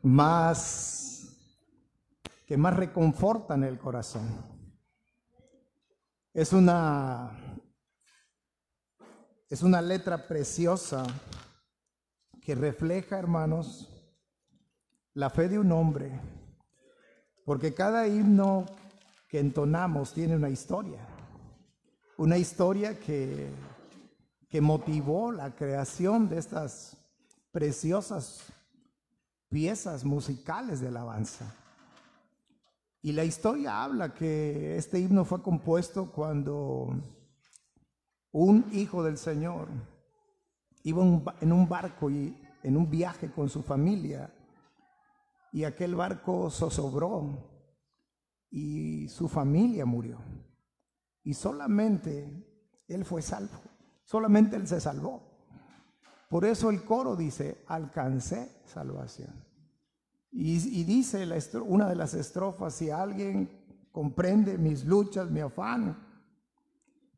que más reconfortan el corazón. Es una letra preciosa que refleja, hermanos, la fe de un hombre, porque cada himno que entonamos tiene una historia que motivó la creación de estas preciosas piezas musicales de alabanza. Y la historia habla que este himno fue compuesto cuando un hijo del Señor iba en un barco y en un viaje con su familia, y aquel barco zozobró y su familia murió. Y solamente él fue salvo, solamente él se salvó. Por eso el coro dice: alcancé salvación. Y dice una de las estrofas: si alguien comprende mis luchas, mi afán.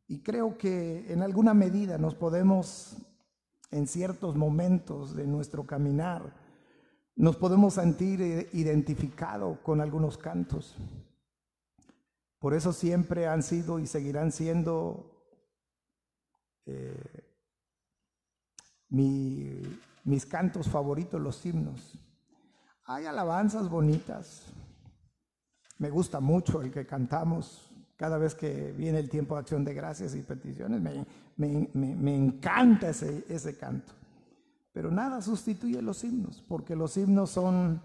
Y creo que en alguna medida nos podemos, en ciertos momentos de nuestro caminar, nos podemos sentir identificados con algunos cantos. Por eso siempre han sido y seguirán siendo mis cantos favoritos, los himnos. Hay alabanzas bonitas. Me gusta mucho el que cantamos cada vez que viene el tiempo de acción de gracias y peticiones. Me encanta ese canto. Pero nada sustituye los himnos, porque los himnos son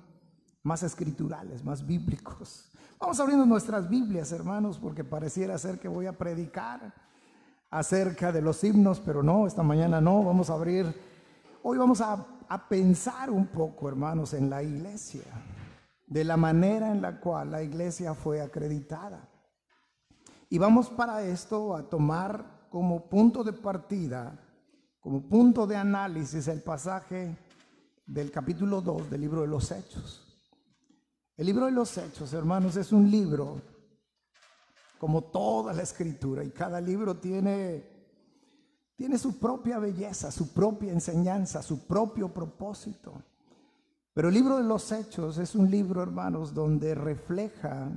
más escriturales, más bíblicos. Vamos abriendo nuestras Biblias, hermanos, porque pareciera ser que voy a predicar acerca de los himnos, pero no, esta mañana no. Hoy vamos a pensar un poco, hermanos, en la iglesia, de la manera en la cual la iglesia fue acreditada. Y vamos para esto a tomar como punto de partida, como punto de análisis, el pasaje del capítulo 2 del libro de los Hechos. El libro de los Hechos, hermanos, es un libro como toda la escritura, y cada libro tiene su propia belleza, su propia enseñanza, su propio propósito. Pero el libro de los Hechos es un libro, hermanos, donde refleja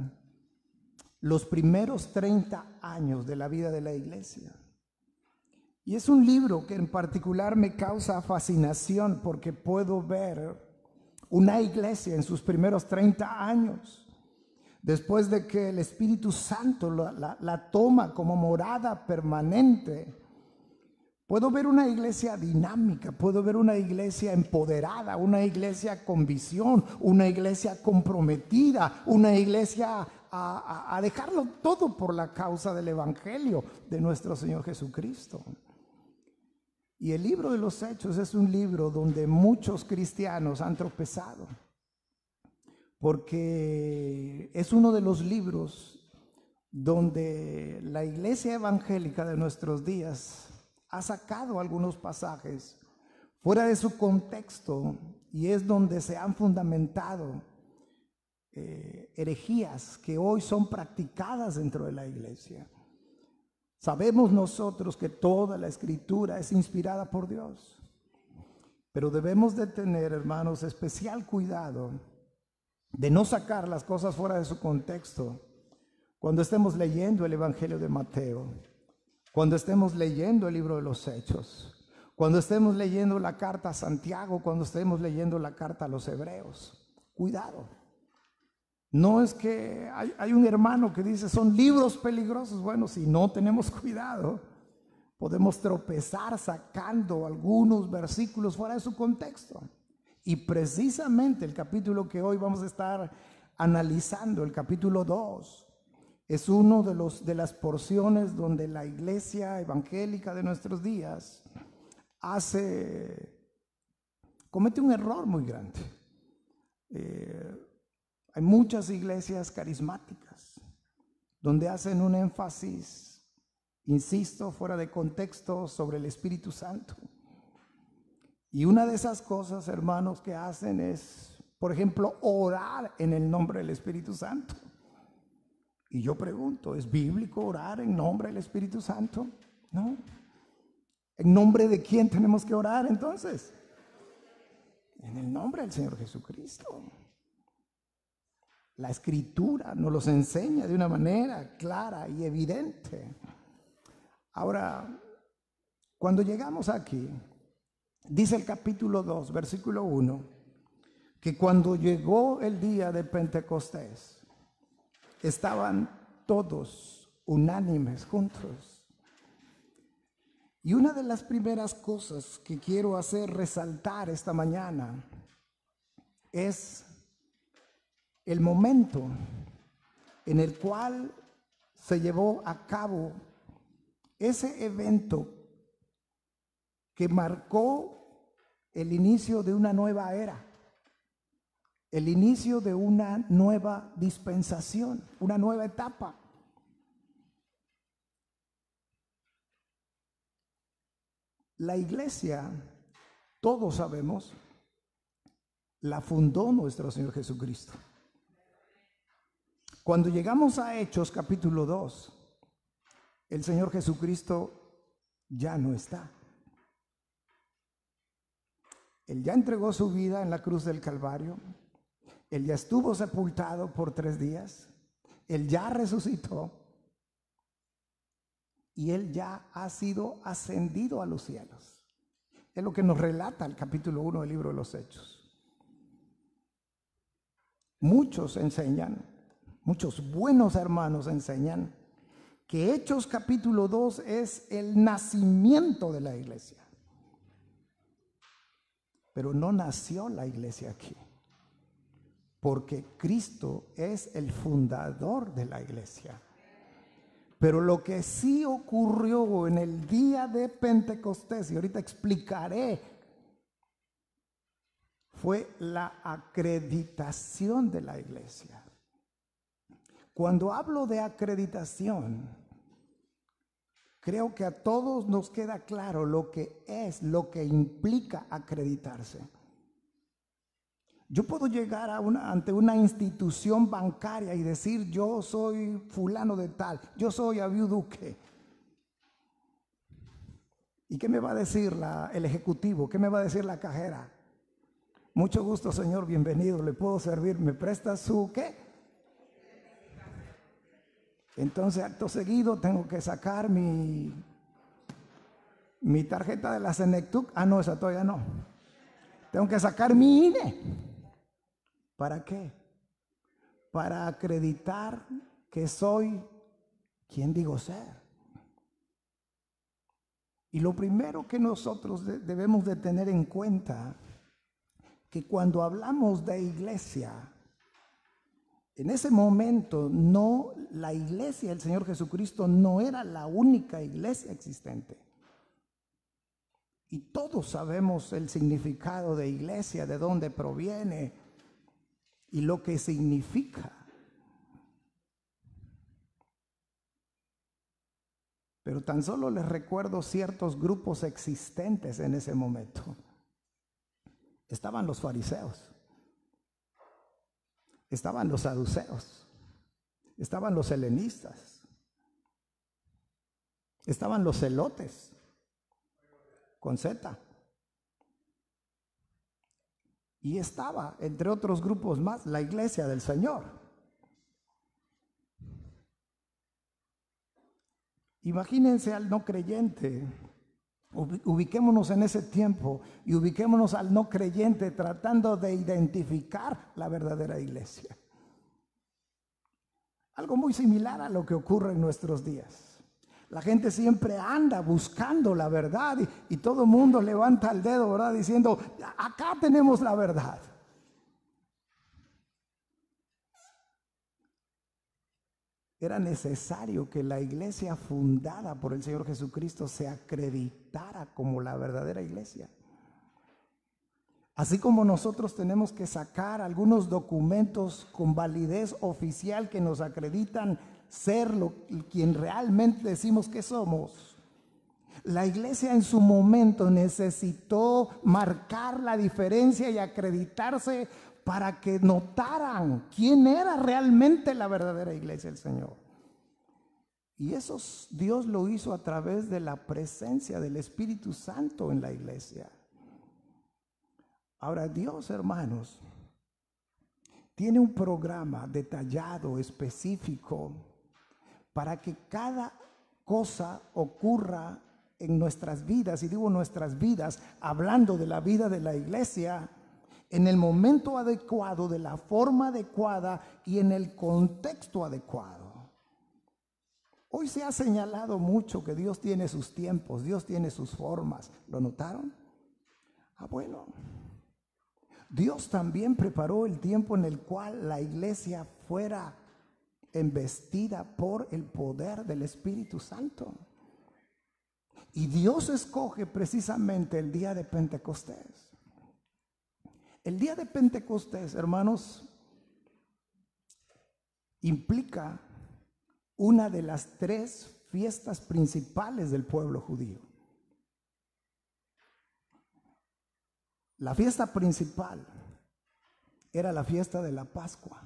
los primeros 30 años de la vida de la iglesia. Y es un libro que en particular me causa fascinación, porque puedo ver una iglesia en sus primeros 30 años, después de que el Espíritu Santo la toma como morada permanente. Puedo ver una iglesia dinámica, puedo ver una iglesia empoderada, una iglesia con visión, una iglesia comprometida, una iglesia a dejarlo todo por la causa del Evangelio de nuestro Señor Jesucristo. Y el libro de los Hechos es un libro donde muchos cristianos han tropezado, porque es uno de los libros donde la iglesia evangélica de nuestros días ha sacado algunos pasajes fuera de su contexto, y es donde se han fundamentado herejías que hoy son practicadas dentro de la iglesia. Sabemos nosotros que toda la escritura es inspirada por Dios, pero debemos de tener, hermanos, especial cuidado de no sacar las cosas fuera de su contexto cuando estemos leyendo el Evangelio de Mateo, cuando estemos leyendo el libro de los Hechos, cuando estemos leyendo la carta a Santiago, cuando estemos leyendo la carta a los Hebreos. Cuidado. No es que hay un hermano que dice son libros peligrosos. Bueno, si no tenemos cuidado, podemos tropezar sacando algunos versículos fuera de su contexto. Y precisamente el capítulo que hoy vamos a estar analizando, el capítulo 2, es uno de las porciones donde la iglesia evangélica de nuestros días comete un error muy grande. Hay muchas iglesias carismáticas donde hacen un énfasis, insisto, fuera de contexto, sobre el Espíritu Santo. Y una de esas cosas, hermanos, que hacen es, por ejemplo, orar en el nombre del Espíritu Santo. Y yo pregunto, ¿es bíblico orar en nombre del Espíritu Santo? No. ¿En nombre de quién tenemos que orar entonces? En el nombre del Señor Jesucristo. La Escritura nos los enseña de una manera clara y evidente. Ahora, cuando llegamos aquí, dice el capítulo 2, versículo 1, que cuando llegó el día de Pentecostés, estaban todos unánimes juntos. Y una de las primeras cosas que quiero hacer resaltar esta mañana es el momento en el cual se llevó a cabo ese evento que marcó el inicio de una nueva era, el inicio de una nueva dispensación, una nueva etapa. La iglesia, todos sabemos, la fundó nuestro Señor Jesucristo. Cuando llegamos a Hechos capítulo 2, el Señor Jesucristo ya no está. Él ya entregó su vida en la cruz del Calvario. Él ya estuvo sepultado por 3 días. Él ya resucitó. Y Él ya ha sido ascendido a los cielos. Es lo que nos relata el capítulo 1 del libro de los Hechos. Muchos enseñan, muchos buenos hermanos enseñan que Hechos capítulo 2 es el nacimiento de la iglesia. Pero no nació la iglesia aquí, porque Cristo es el fundador de la iglesia. Pero lo que sí ocurrió en el día de Pentecostés, y ahorita explicaré, fue la acreditación de la iglesia. Cuando hablo de acreditación, creo que a todos nos queda claro lo que es, lo que implica acreditarse. Yo puedo llegar ante una institución bancaria y decir, yo soy fulano de tal, yo soy Abiud Duque. ¿Y qué me va a decir el ejecutivo? ¿Qué me va a decir la cajera? Mucho gusto, señor, bienvenido, le puedo servir, ¿me presta su qué? Entonces, acto seguido, tengo que sacar mi tarjeta de la Senectuc. Ah, no, esa todavía no. Tengo que sacar mi INE. ¿Para qué? Para acreditar que soy quien digo ser. Y lo primero que nosotros debemos de tener en cuenta, que cuando hablamos de iglesia, en ese momento la iglesia del Señor Jesucristo no era la única iglesia existente. Y todos sabemos el significado de iglesia, de dónde proviene y lo que significa. Pero tan solo les recuerdo ciertos grupos existentes en ese momento. Estaban los fariseos, estaban los saduceos, estaban los helenistas, estaban los celotes, con Z. Y estaba, entre otros grupos más, la iglesia del Señor. Imagínense al no creyente, ubiquémonos en ese tiempo y ubiquémonos al no creyente tratando de identificar la verdadera iglesia. Algo muy similar a lo que ocurre en nuestros días. La gente siempre anda buscando la verdad y todo el mundo levanta el dedo, ¿verdad? Diciendo, acá tenemos la verdad. Era necesario que la iglesia fundada por el Señor Jesucristo se acreditara como la verdadera iglesia. Así como nosotros tenemos que sacar algunos documentos con validez oficial que nos acreditan ser quien realmente decimos que somos. La iglesia en su momento necesitó marcar la diferencia y acreditarse para que notaran quién era realmente la verdadera iglesia del Señor. Y eso Dios lo hizo a través de la presencia del Espíritu Santo en la iglesia. Ahora Dios, hermanos, tiene un programa detallado, específico, para que cada cosa ocurra en nuestras vidas, y digo nuestras vidas, hablando de la vida de la iglesia, en el momento adecuado, de la forma adecuada y en el contexto adecuado. Hoy se ha señalado mucho que Dios tiene sus tiempos, Dios tiene sus formas. ¿Lo notaron? Bueno, Dios también preparó el tiempo en el cual la iglesia fuera embestida por el poder del Espíritu Santo. Y Dios escoge precisamente el día de Pentecostés. El día de Pentecostés, hermanos, implica una de las 3 fiestas principales del pueblo judío. La fiesta principal era la fiesta de la Pascua.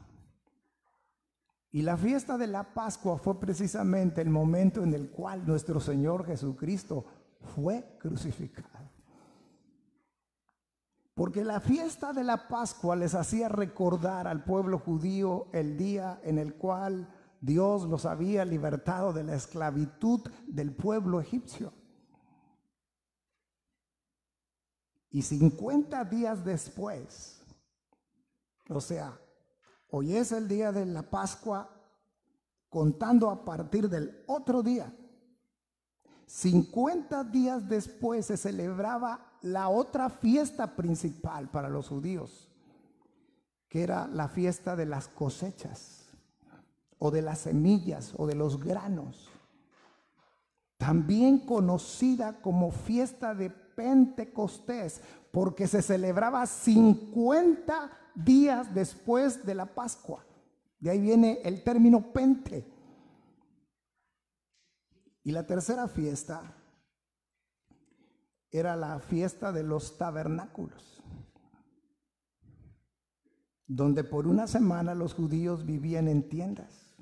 Y la fiesta de la Pascua fue precisamente el momento en el cual nuestro Señor Jesucristo fue crucificado. Porque la fiesta de la Pascua les hacía recordar al pueblo judío el día en el cual Dios los había libertado de la esclavitud del pueblo egipcio. Y 50 días después, o sea, hoy es el día de la Pascua, contando a partir del otro día, 50 días después se celebraba la otra fiesta principal para los judíos, que era la fiesta de las cosechas, o de las semillas, o de los granos, también conocida como fiesta de Pentecostés, porque se celebraba 50 días después de la Pascua. De ahí viene el término Pente. Y la tercera fiesta era la fiesta de los tabernáculos, donde por una semana los judíos vivían en tiendas,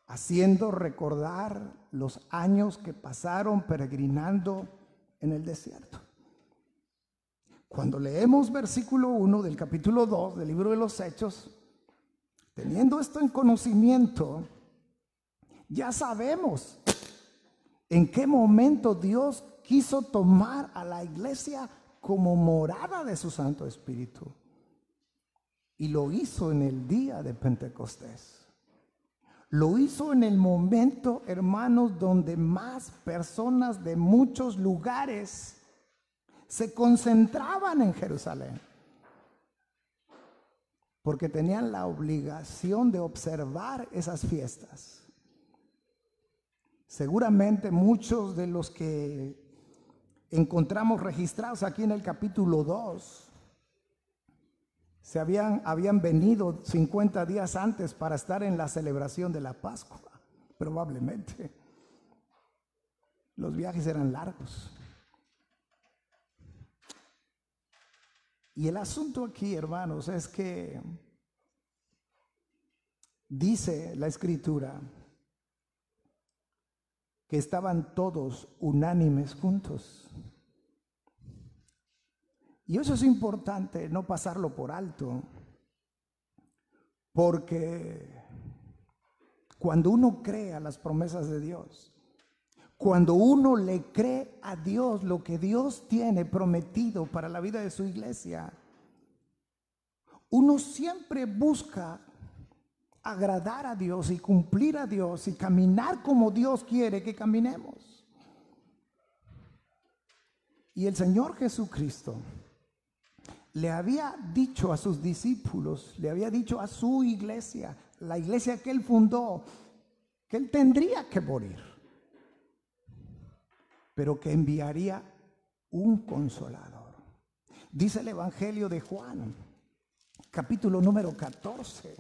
haciendo recordar los años que pasaron peregrinando en el desierto. Cuando leemos versículo 1 del capítulo 2 del libro de los Hechos, teniendo esto en conocimiento, ya sabemos en qué momento Dios quiso tomar a la iglesia como morada de su Santo Espíritu. Y lo hizo en el día de Pentecostés. Lo hizo en el momento, hermanos, donde más personas de muchos lugares se concentraban en Jerusalén, porque tenían la obligación de observar esas fiestas. Seguramente muchos de los que encontramos registrados aquí en el capítulo 2 habían venido 50 días antes para estar en la celebración de la Pascua. Probablemente los viajes eran largos. Y el asunto aquí, hermanos, es que dice la Escritura que estaban todos unánimes juntos. Y eso es importante no pasarlo por alto, porque cuando uno cree a las promesas de Dios, cuando uno le cree a Dios lo que Dios tiene prometido para la vida de su iglesia, uno siempre busca agradar a Dios y cumplir a Dios y caminar como Dios quiere que caminemos. Y el Señor Jesucristo le había dicho a sus discípulos, le había dicho a su iglesia, la iglesia que él fundó, que él tendría que morir, pero que enviaría un consolador. Dice el Evangelio de Juan, capítulo número 14,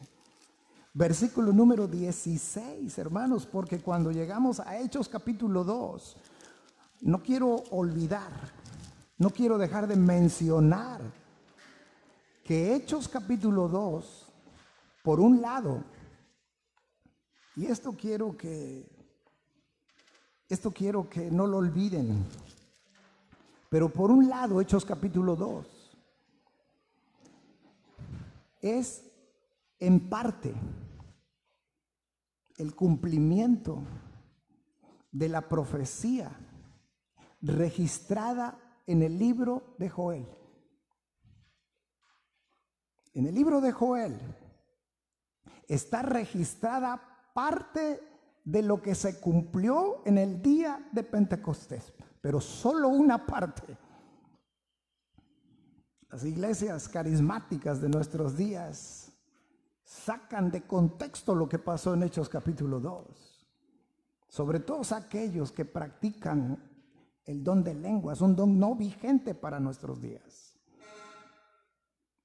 versículo número 16, hermanos, porque cuando llegamos a Hechos capítulo 2, no quiero olvidar, no quiero dejar de mencionar que Hechos capítulo 2, por un lado, y esto quiero que no lo olviden, pero por un lado, Hechos capítulo 2 es en parte el cumplimiento de la profecía registrada en el libro de Joel. En el libro de Joel está registrada parte de lo que se cumplió en el día de Pentecostés, pero solo una parte. Las iglesias carismáticas de nuestros días sacan de contexto lo que pasó en Hechos capítulo 2, sobre todo aquellos que practican el don de lenguas, un don no vigente para nuestros días.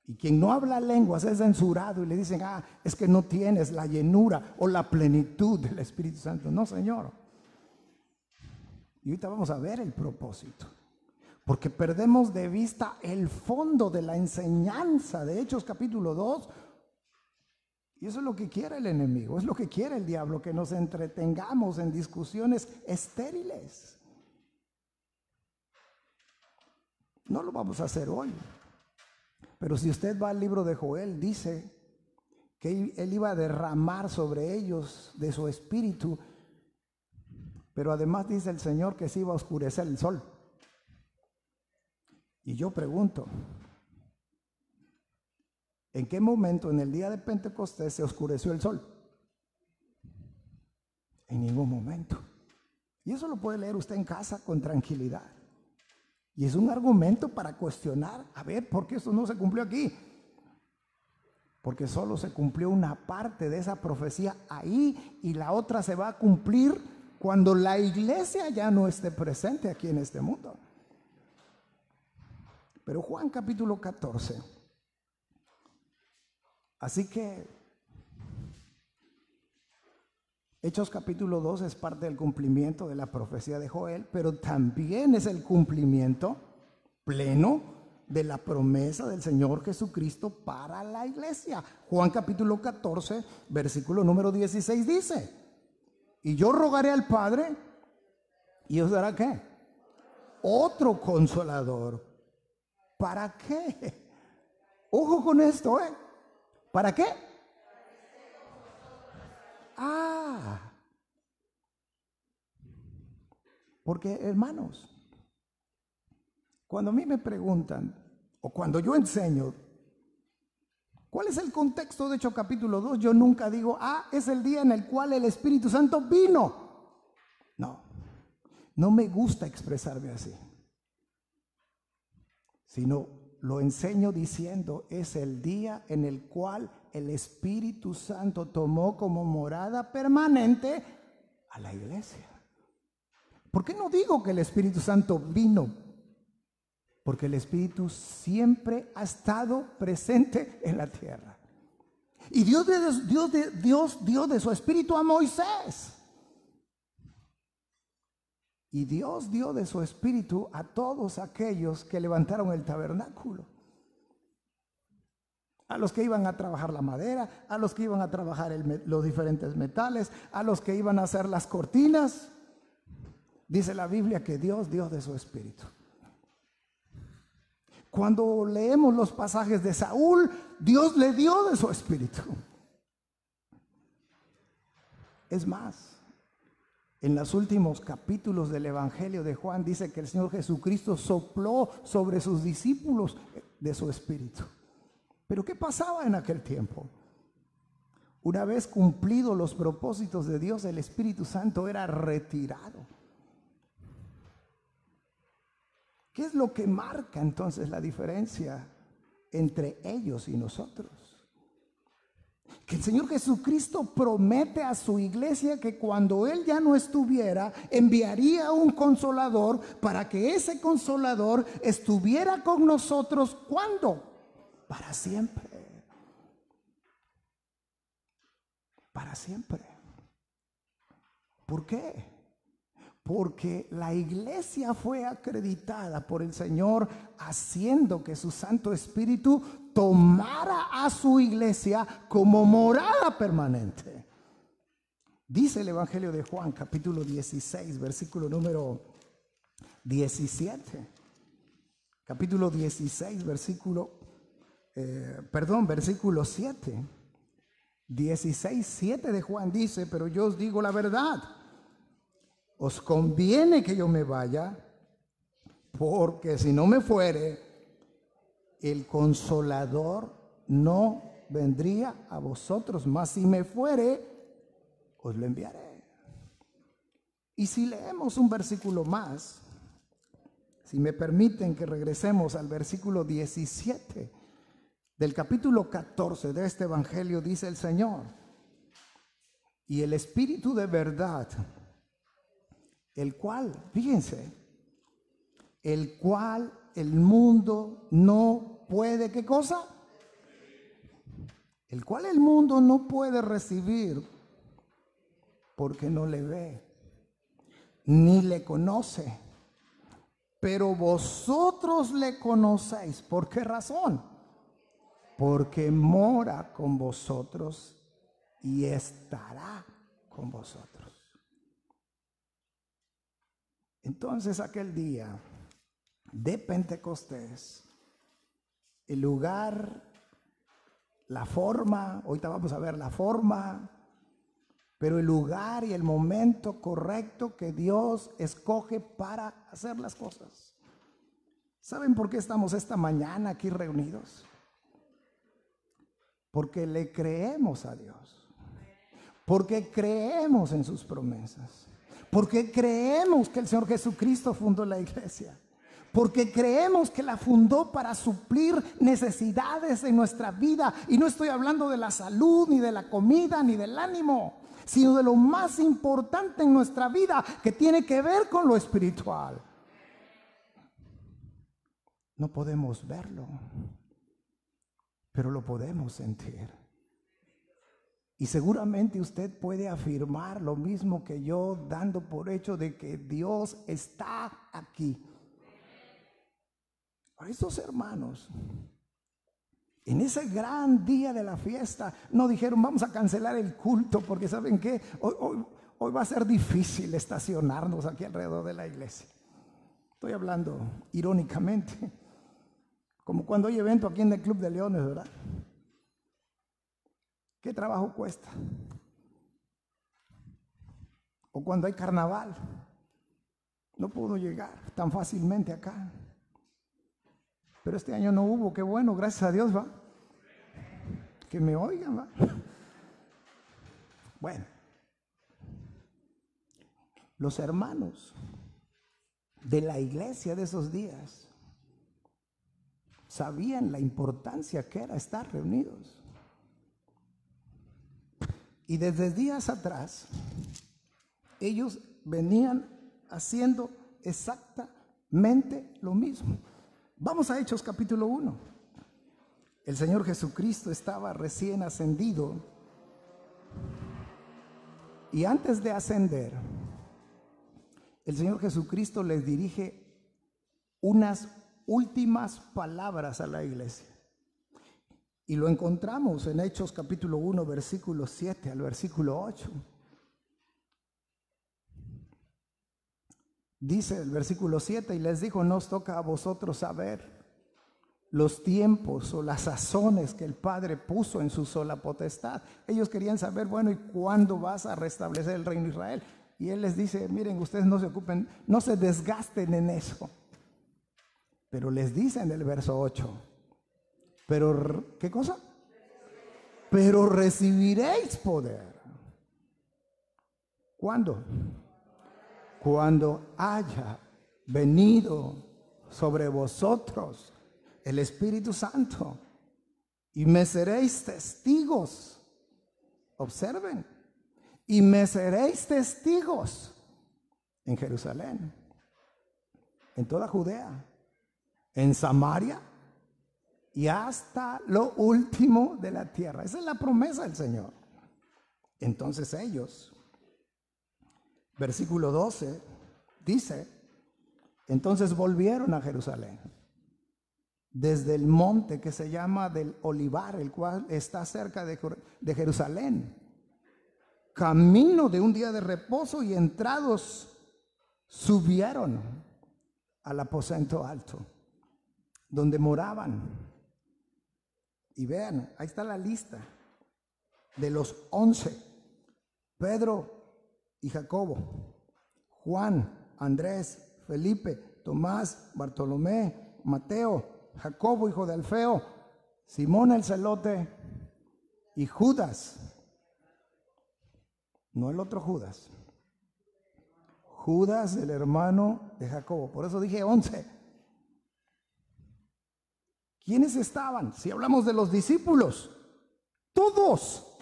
Y quien no habla lenguas es censurado y le dicen, es que no tienes la llenura o la plenitud del Espíritu Santo. No, Señor. Y ahorita vamos a ver el propósito, porque perdemos de vista el fondo de la enseñanza de Hechos capítulo 2. Y eso es lo que quiere el enemigo, es lo que quiere el diablo, que nos entretengamos en discusiones estériles. No lo vamos a hacer hoy. Pero si usted va al libro de Joel, dice que él iba a derramar sobre ellos de su espíritu, pero además dice el Señor que se iba a oscurecer el sol. Y yo pregunto, ¿en qué momento en el día de Pentecostés se oscureció el sol? En ningún momento. Y eso lo puede leer usted en casa con tranquilidad. Y es un argumento para cuestionar, a ver, ¿por qué esto no se cumplió aquí? Porque solo se cumplió una parte de esa profecía ahí y la otra se va a cumplir cuando la iglesia ya no esté presente aquí en este mundo. Pero Juan capítulo 14. Así que Hechos capítulo 2 es parte del cumplimiento de la profecía de Joel, pero también es el cumplimiento pleno de la promesa del Señor Jesucristo para la iglesia. Juan capítulo 14, versículo número 16 dice, y yo rogaré al Padre y os dará ¿qué? Otro consolador. ¿Para qué? Ojo con esto, ¿eh? ¿Para qué? Porque hermanos, cuando a mí me preguntan, o cuando yo enseño, ¿cuál es el contexto de Hechos capítulo 2? Yo nunca digo, es el día en el cual el Espíritu Santo vino. No me gusta expresarme así, sino lo enseño diciendo, es el día en el cual el Espíritu Santo tomó como morada permanente a la iglesia. ¿Por qué no digo que el Espíritu Santo vino? Porque el Espíritu siempre ha estado presente en la tierra. Y Dios dio de su Espíritu a Moisés. Y Dios dio de su Espíritu a todos aquellos que levantaron el tabernáculo. A los que iban a trabajar la madera, a los que iban a trabajar los diferentes metales, a los que iban a hacer las cortinas. Dice la Biblia que Dios dio de su Espíritu. Cuando leemos los pasajes de Saúl, Dios le dio de su Espíritu. Es más, en los últimos capítulos del Evangelio de Juan dice que el Señor Jesucristo sopló sobre sus discípulos de su Espíritu. Pero ¿qué pasaba en aquel tiempo? Una vez cumplidos los propósitos de Dios, el Espíritu Santo era retirado. ¿Qué es lo que marca entonces la diferencia entre ellos y nosotros? Que el Señor Jesucristo promete a su iglesia que cuando Él ya no estuviera, enviaría un consolador para que ese consolador estuviera con nosotros. ¿Cuándo? Para siempre. Para siempre. ¿Por qué? Porque la iglesia fue acreditada por el Señor haciendo que su Santo Espíritu tomara a su iglesia como morada permanente. Dice el Evangelio de Juan, capítulo 16, versículo número 17. Capítulo 16, versículo versículo 7. 16:7 de Juan dice: pero yo os digo la verdad, os conviene que yo me vaya, porque si no me fuere, el Consolador no vendría a vosotros, mas si me fuere, os lo enviaré. Y si leemos un versículo más, si me permiten que regresemos al versículo 17 del capítulo 14 de este evangelio, dice el Señor: y el Espíritu de verdad, el cual, fíjense, el cual el mundo no puede, ¿qué cosa? El cual el mundo no puede recibir, porque no le ve, ni le conoce. Pero vosotros le conocéis. ¿Por qué razón? Porque mora con vosotros y estará con vosotros. Entonces, aquel día de Pentecostés, el lugar, la forma, ahorita vamos a ver la forma, pero el lugar y el momento correcto que Dios escoge para hacer las cosas. ¿Saben por qué estamos esta mañana aquí reunidos? Porque le creemos a Dios, porque creemos en sus promesas, porque creemos que el Señor Jesucristo fundó la iglesia, porque creemos que la fundó para suplir necesidades en nuestra vida. Y no estoy hablando de la salud, ni de la comida, ni del ánimo, sino de lo más importante en nuestra vida, que tiene que ver con lo espiritual. No podemos verlo, pero lo podemos sentir. Y seguramente usted puede afirmar lo mismo que yo, dando por hecho de que Dios está aquí. A estos hermanos, en ese gran día de la fiesta, no dijeron: vamos a cancelar el culto, porque ¿saben qué? Hoy va a ser difícil estacionarnos aquí alrededor de la iglesia. Estoy hablando irónicamente, como cuando hay evento aquí en el Club de Leones, ¿verdad? ¿Qué trabajo cuesta? O cuando hay carnaval, no puedo llegar tan fácilmente acá. Pero este año no hubo, qué bueno, gracias a Dios, ¿va? Que me oigan, ¿va? Bueno, los hermanos de la iglesia de esos días sabían la importancia que era estar reunidos. Y desde días atrás, ellos venían haciendo exactamente lo mismo. Vamos a Hechos capítulo 1. El Señor Jesucristo estaba recién ascendido, y antes de ascender, el Señor Jesucristo les dirige unas últimas palabras a la iglesia. Y lo encontramos en Hechos capítulo 1, versículo 7 al versículo 8. Dice el versículo 7: y les dijo: no os toca a vosotros saber los tiempos o las sazones que el Padre puso en su sola potestad. Ellos querían saber, bueno, ¿y cuándo vas a restablecer el reino de Israel? Y Él les dice: miren, ustedes no se ocupen, no se desgasten en eso. Pero les dice en el verso 8, pero, ¿qué cosa? Pero recibiréis poder. ¿Cuándo? Cuando haya venido sobre vosotros el Espíritu Santo, y me seréis testigos. Observen, y me seréis testigos en Jerusalén, en toda Judea, en Samaria y hasta lo último de la tierra. Esa es la promesa del Señor. Entonces ellos, versículo 12, dice: entonces volvieron a Jerusalén, desde el monte que se llama del Olivar, el cual está cerca de Jerusalén, camino de un día de reposo, y entrados subieron al aposento alto, donde moraban Y vean, ahí está la lista de los 11. Pedro y Jacobo, Juan, Andrés, Felipe, Tomás, Bartolomé, Mateo, Jacobo, hijo de Alfeo, Simón el celote y Judas. No el otro Judas. Judas, el hermano de Jacobo. Por eso dije 11. ¿Quiénes estaban? Si hablamos de los discípulos, todos.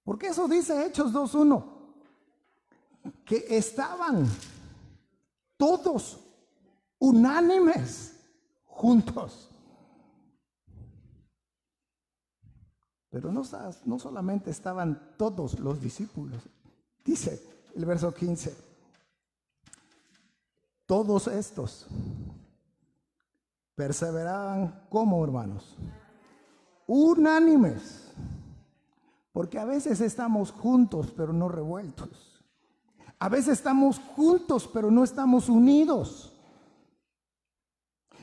Porque eso dice Hechos 2:1, que estaban todos unánimes juntos. Pero no solamente estaban todos los discípulos. Dice el verso 15, todos estos perseveraban como hermanos, unánimes, porque a veces estamos juntos pero no revueltos, a veces estamos juntos pero no estamos unidos.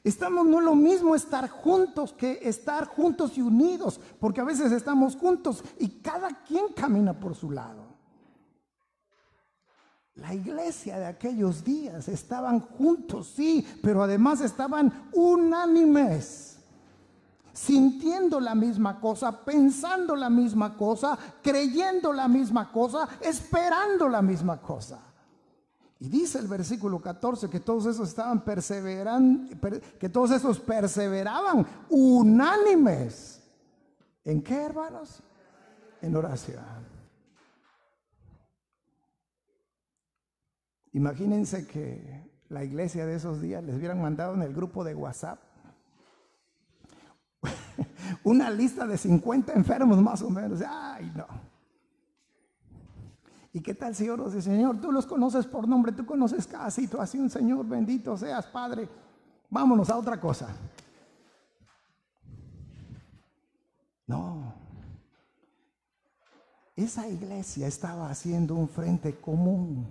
No es lo mismo estar juntos que estar juntos y unidos, porque a veces estamos juntos y cada quien camina por su lado. La iglesia de aquellos días estaban juntos, sí, pero además estaban unánimes, sintiendo la misma cosa, pensando la misma cosa, creyendo la misma cosa, esperando la misma cosa. Y dice el versículo 14 que todos esos perseveraban unánimes. ¿En qué, hermanos? En oración. Imagínense que la iglesia de esos días les hubieran mandado en el grupo de WhatsApp una lista de 50 enfermos más o menos. Ay, no. ¿Y qué tal si oro? Señor, tú los conoces por nombre, tú conoces cada situación, Señor, bendito seas, Padre. Vámonos a otra cosa. No. Esa iglesia estaba haciendo un frente común.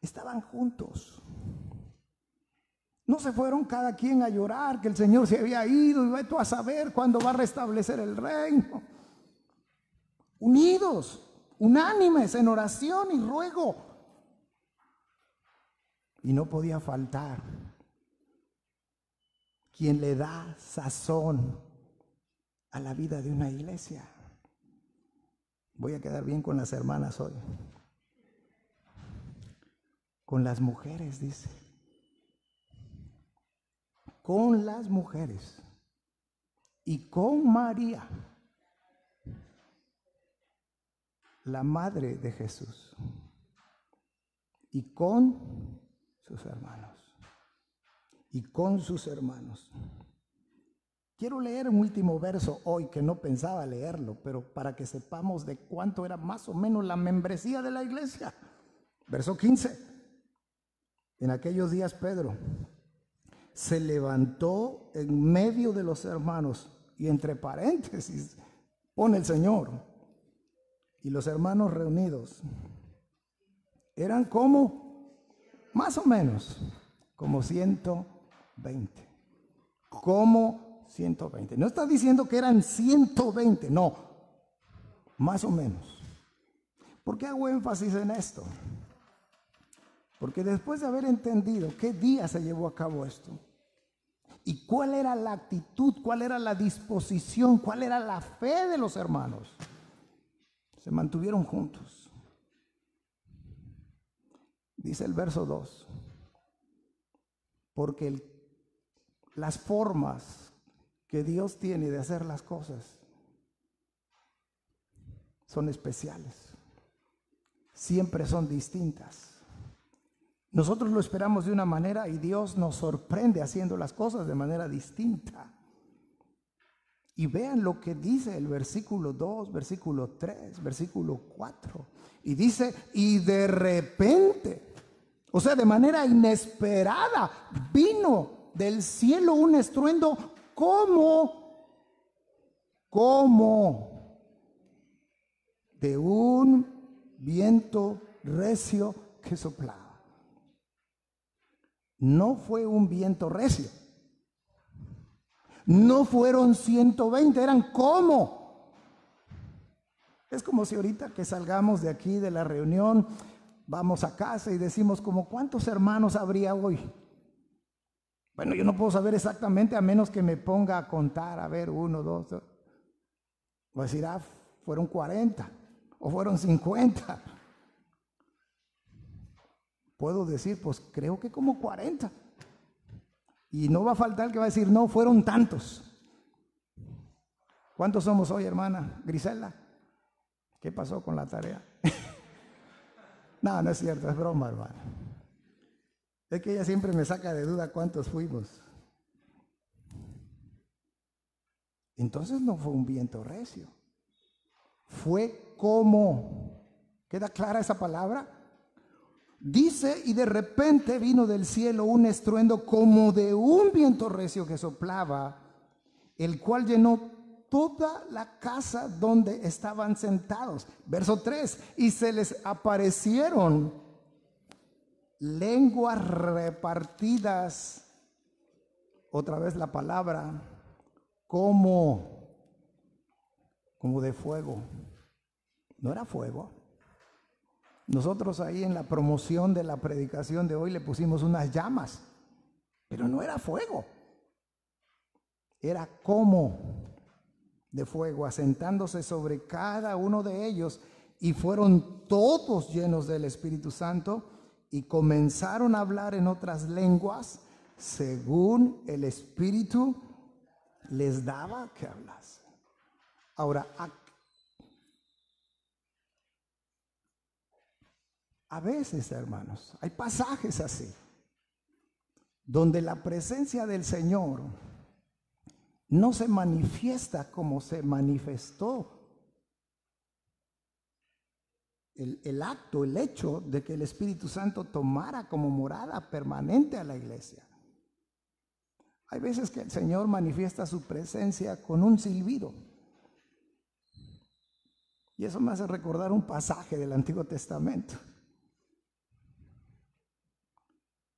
Estaban juntos. No se fueron cada quien a llorar que el Señor se había ido y vete a saber cuándo va a restablecer el reino. Unidos, unánimes en oración y ruego. Y no podía faltar quien le da sazón a la vida de una iglesia. Voy a quedar bien con las hermanas hoy. Con las mujeres, dice. Con las mujeres. Y con María, la madre de Jesús. Y con sus hermanos. Y con sus hermanos. Quiero leer un último verso hoy que no pensaba leerlo, pero para que sepamos de cuánto era más o menos la membresía de la iglesia. Verso 15. En aquellos días Pedro se levantó en medio de los hermanos y entre paréntesis pone el Señor. Y los hermanos reunidos eran como, más o menos, como 120. Como 120. No está diciendo que eran 120, no, más o menos. ¿Por qué hago énfasis en esto? Porque después de haber entendido qué día se llevó a cabo esto y cuál era la actitud, cuál era la disposición, cuál era la fe de los hermanos, se mantuvieron juntos. Dice el verso 2, porque las formas que Dios tiene de hacer las cosas son especiales, siempre son distintas. Nosotros lo esperamos de una manera y Dios nos sorprende haciendo las cosas de manera distinta. Y vean lo que dice el versículo 2, versículo 3, versículo 4. Y dice, y de repente, o sea, de manera inesperada, vino del cielo un estruendo como de un viento recio que soplaba. No fue un viento recio, No fueron 120, eran ¿cómo? Es como si ahorita que salgamos de aquí de la reunión, vamos a casa y decimos como ¿cuántos hermanos habría hoy? Bueno, yo no puedo saber exactamente a menos que me ponga a contar, a ver, 1, 2, 3. Voy a decir, fueron 40 o fueron 50. Puedo decir, pues creo que como 40. Y no va a faltar el que va a decir, no, fueron tantos. ¿Cuántos somos hoy, hermana Grisela? ¿Qué pasó con la tarea? No, no es cierto, es broma, hermana. Es que ella siempre me saca de duda cuántos fuimos. Entonces no fue un viento recio. Fue como, ¿queda clara esa palabra? Dice, y de repente vino del cielo un estruendo como de un viento recio que soplaba, el cual llenó toda la casa donde estaban sentados. Verso 3, y se les aparecieron lenguas repartidas, otra vez la palabra, como de fuego. No era fuego. Nosotros ahí en la promoción de la predicación de hoy le pusimos unas llamas, pero no era fuego. Era como de fuego, asentándose sobre cada uno de ellos, y fueron todos llenos del Espíritu Santo y comenzaron a hablar en otras lenguas según el Espíritu les daba que hablasen. Ahora, a veces, hermanos, hay pasajes así, donde la presencia del Señor no se manifiesta como se manifestó el acto, el hecho de que el Espíritu Santo tomara como morada permanente a la iglesia. Hay veces que el Señor manifiesta su presencia con un silbido. Y eso me hace recordar un pasaje del Antiguo Testamento,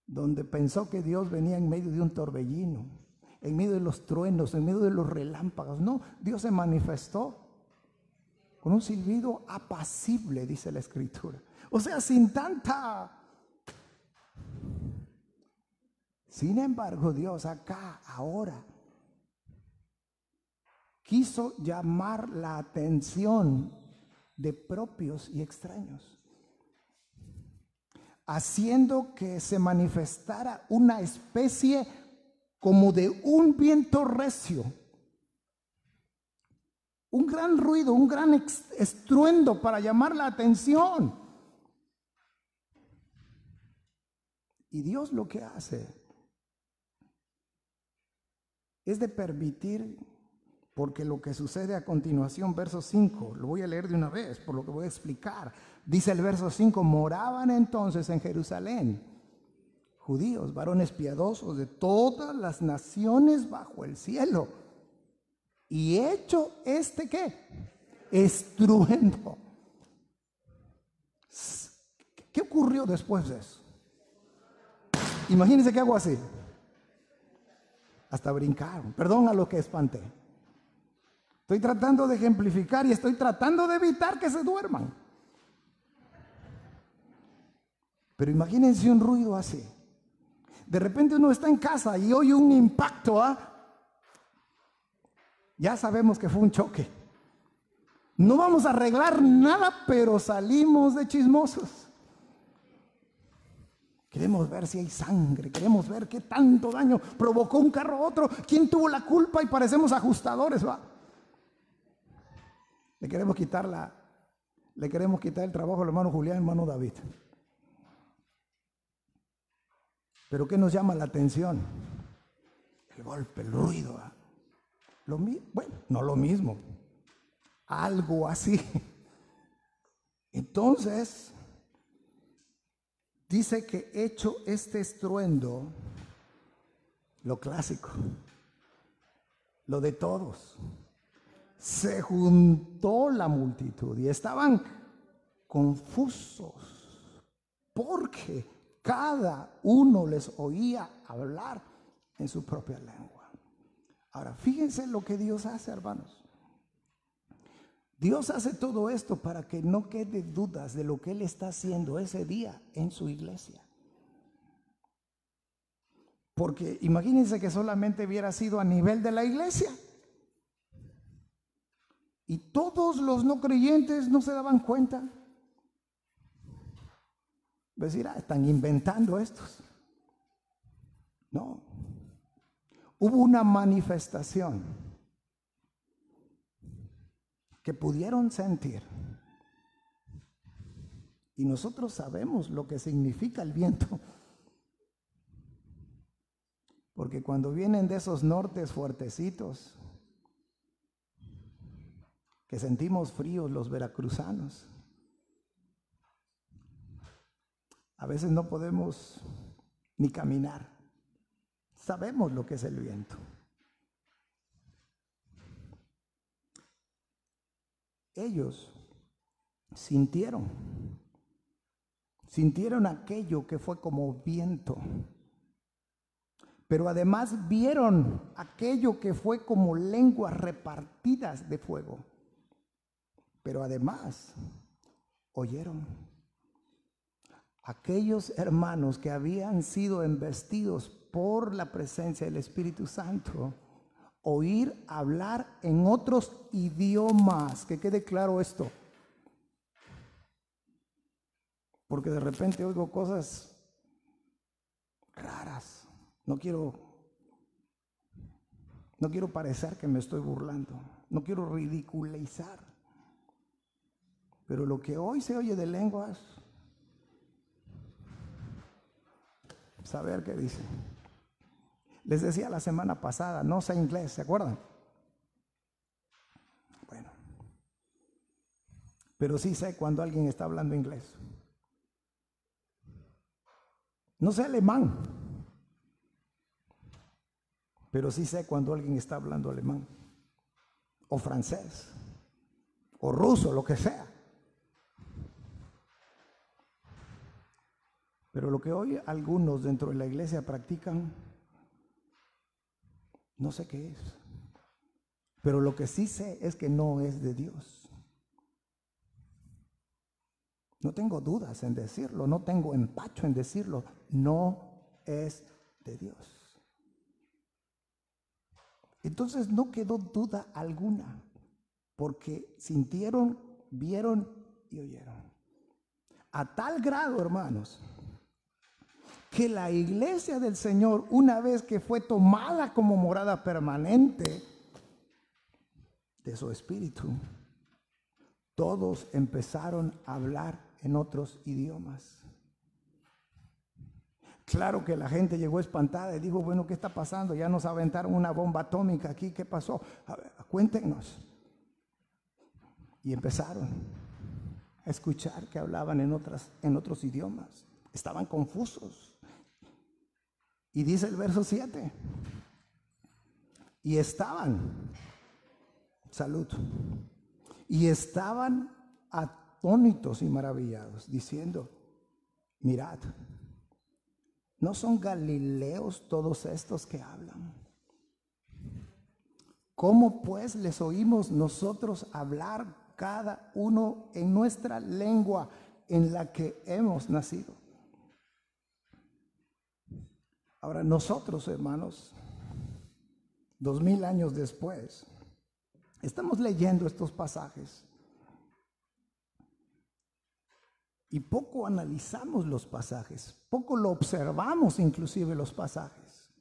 donde pensó que Dios venía en medio de un torbellino, en medio de los truenos, en medio de los relámpagos. No, Dios se manifestó con un silbido apacible, dice la Escritura. O sea, sin tanta. Sin embargo, Dios acá, ahora, quiso llamar la atención de propios y extraños, haciendo que se manifestara una especie como de un viento recio, un gran ruido, un gran estruendo para llamar la atención. Y Dios lo que hace es de permitir, porque lo que sucede a continuación, verso 5, lo voy a leer de una vez, por lo que voy a explicar. Dice el verso 5, moraban entonces en Jerusalén judíos, varones piadosos de todas las naciones bajo el cielo. Y hecho ¿qué? Estruendo. ¿Qué ocurrió después de eso? Imagínense que hago así. Hasta brincaron. Perdón a lo que espanté. Estoy tratando de ejemplificar y estoy tratando de evitar que se duerman. Pero imagínense un ruido así. De repente uno está en casa y oye un impacto, ya sabemos que fue un choque. No vamos a arreglar nada, pero salimos de chismosos. Queremos ver si hay sangre, queremos ver qué tanto daño provocó un carro a otro, quién tuvo la culpa, y parecemos ajustadores, ¿va? Le queremos quitar el trabajo al hermano Julián, hermano David. Pero ¿qué nos llama la atención? El golpe, el ruido. Bueno, no lo mismo. Algo así. Entonces, dice que hecho este estruendo, lo clásico, lo de todos, se juntó la multitud y estaban confusos porque cada uno les oía hablar en su propia lengua. Ahora, fíjense lo que Dios hace, hermanos. Dios hace todo esto para que no quede dudas de lo que Él está haciendo ese día en su iglesia. Porque imagínense que solamente hubiera sido a nivel de la iglesia. Y todos los no creyentes no se daban cuenta. Decir, están inventando estos. No. Hubo una manifestación que pudieron sentir. Y nosotros sabemos lo que significa el viento. Porque cuando vienen de esos nortes fuertecitos, que sentimos fríos los veracruzanos, a veces no podemos ni caminar. Sabemos lo que es el viento. Ellos sintieron aquello que fue como viento, pero además vieron aquello que fue como lenguas repartidas de fuego, pero además oyeron. Aquellos hermanos que habían sido embestidos por la presencia del Espíritu Santo, oír hablar en otros idiomas. Que quede claro esto, porque de repente oigo cosas raras. No quiero parecer que me estoy burlando, no quiero ridiculizar, pero lo que hoy se oye de lenguas, saber qué dice. Les decía la semana pasada, no sé inglés, ¿se acuerdan? Bueno, pero sí sé cuando alguien está hablando inglés. No sé alemán, pero sí sé cuando alguien está hablando alemán, o francés, o ruso, lo que sea. Pero lo que hoy algunos dentro de la iglesia practican, no sé qué es. Pero lo que sí sé es que no es de Dios. No tengo dudas en decirlo, no tengo empacho en decirlo, no es de Dios. Entonces no quedó duda alguna, porque sintieron, vieron y oyeron. A tal grado, hermanos, que la iglesia del Señor, una vez que fue tomada como morada permanente de su espíritu, todos empezaron a hablar en otros idiomas. Claro que la gente llegó espantada y dijo, bueno, ¿qué está pasando? Ya nos aventaron una bomba atómica aquí, ¿qué pasó? A ver, cuéntenos. Y empezaron a escuchar que hablaban en otros idiomas. Estaban confusos. Y dice el verso 7, y estaban, salud, y estaban atónitos y maravillados, diciendo, mirad, ¿no son galileos todos estos que hablan? ¿Cómo pues les oímos nosotros hablar cada uno en nuestra lengua en la que hemos nacido? Ahora nosotros, hermanos, 2000 años después, estamos leyendo estos pasajes y poco analizamos los pasajes, poco lo observamos inclusive los pasajes.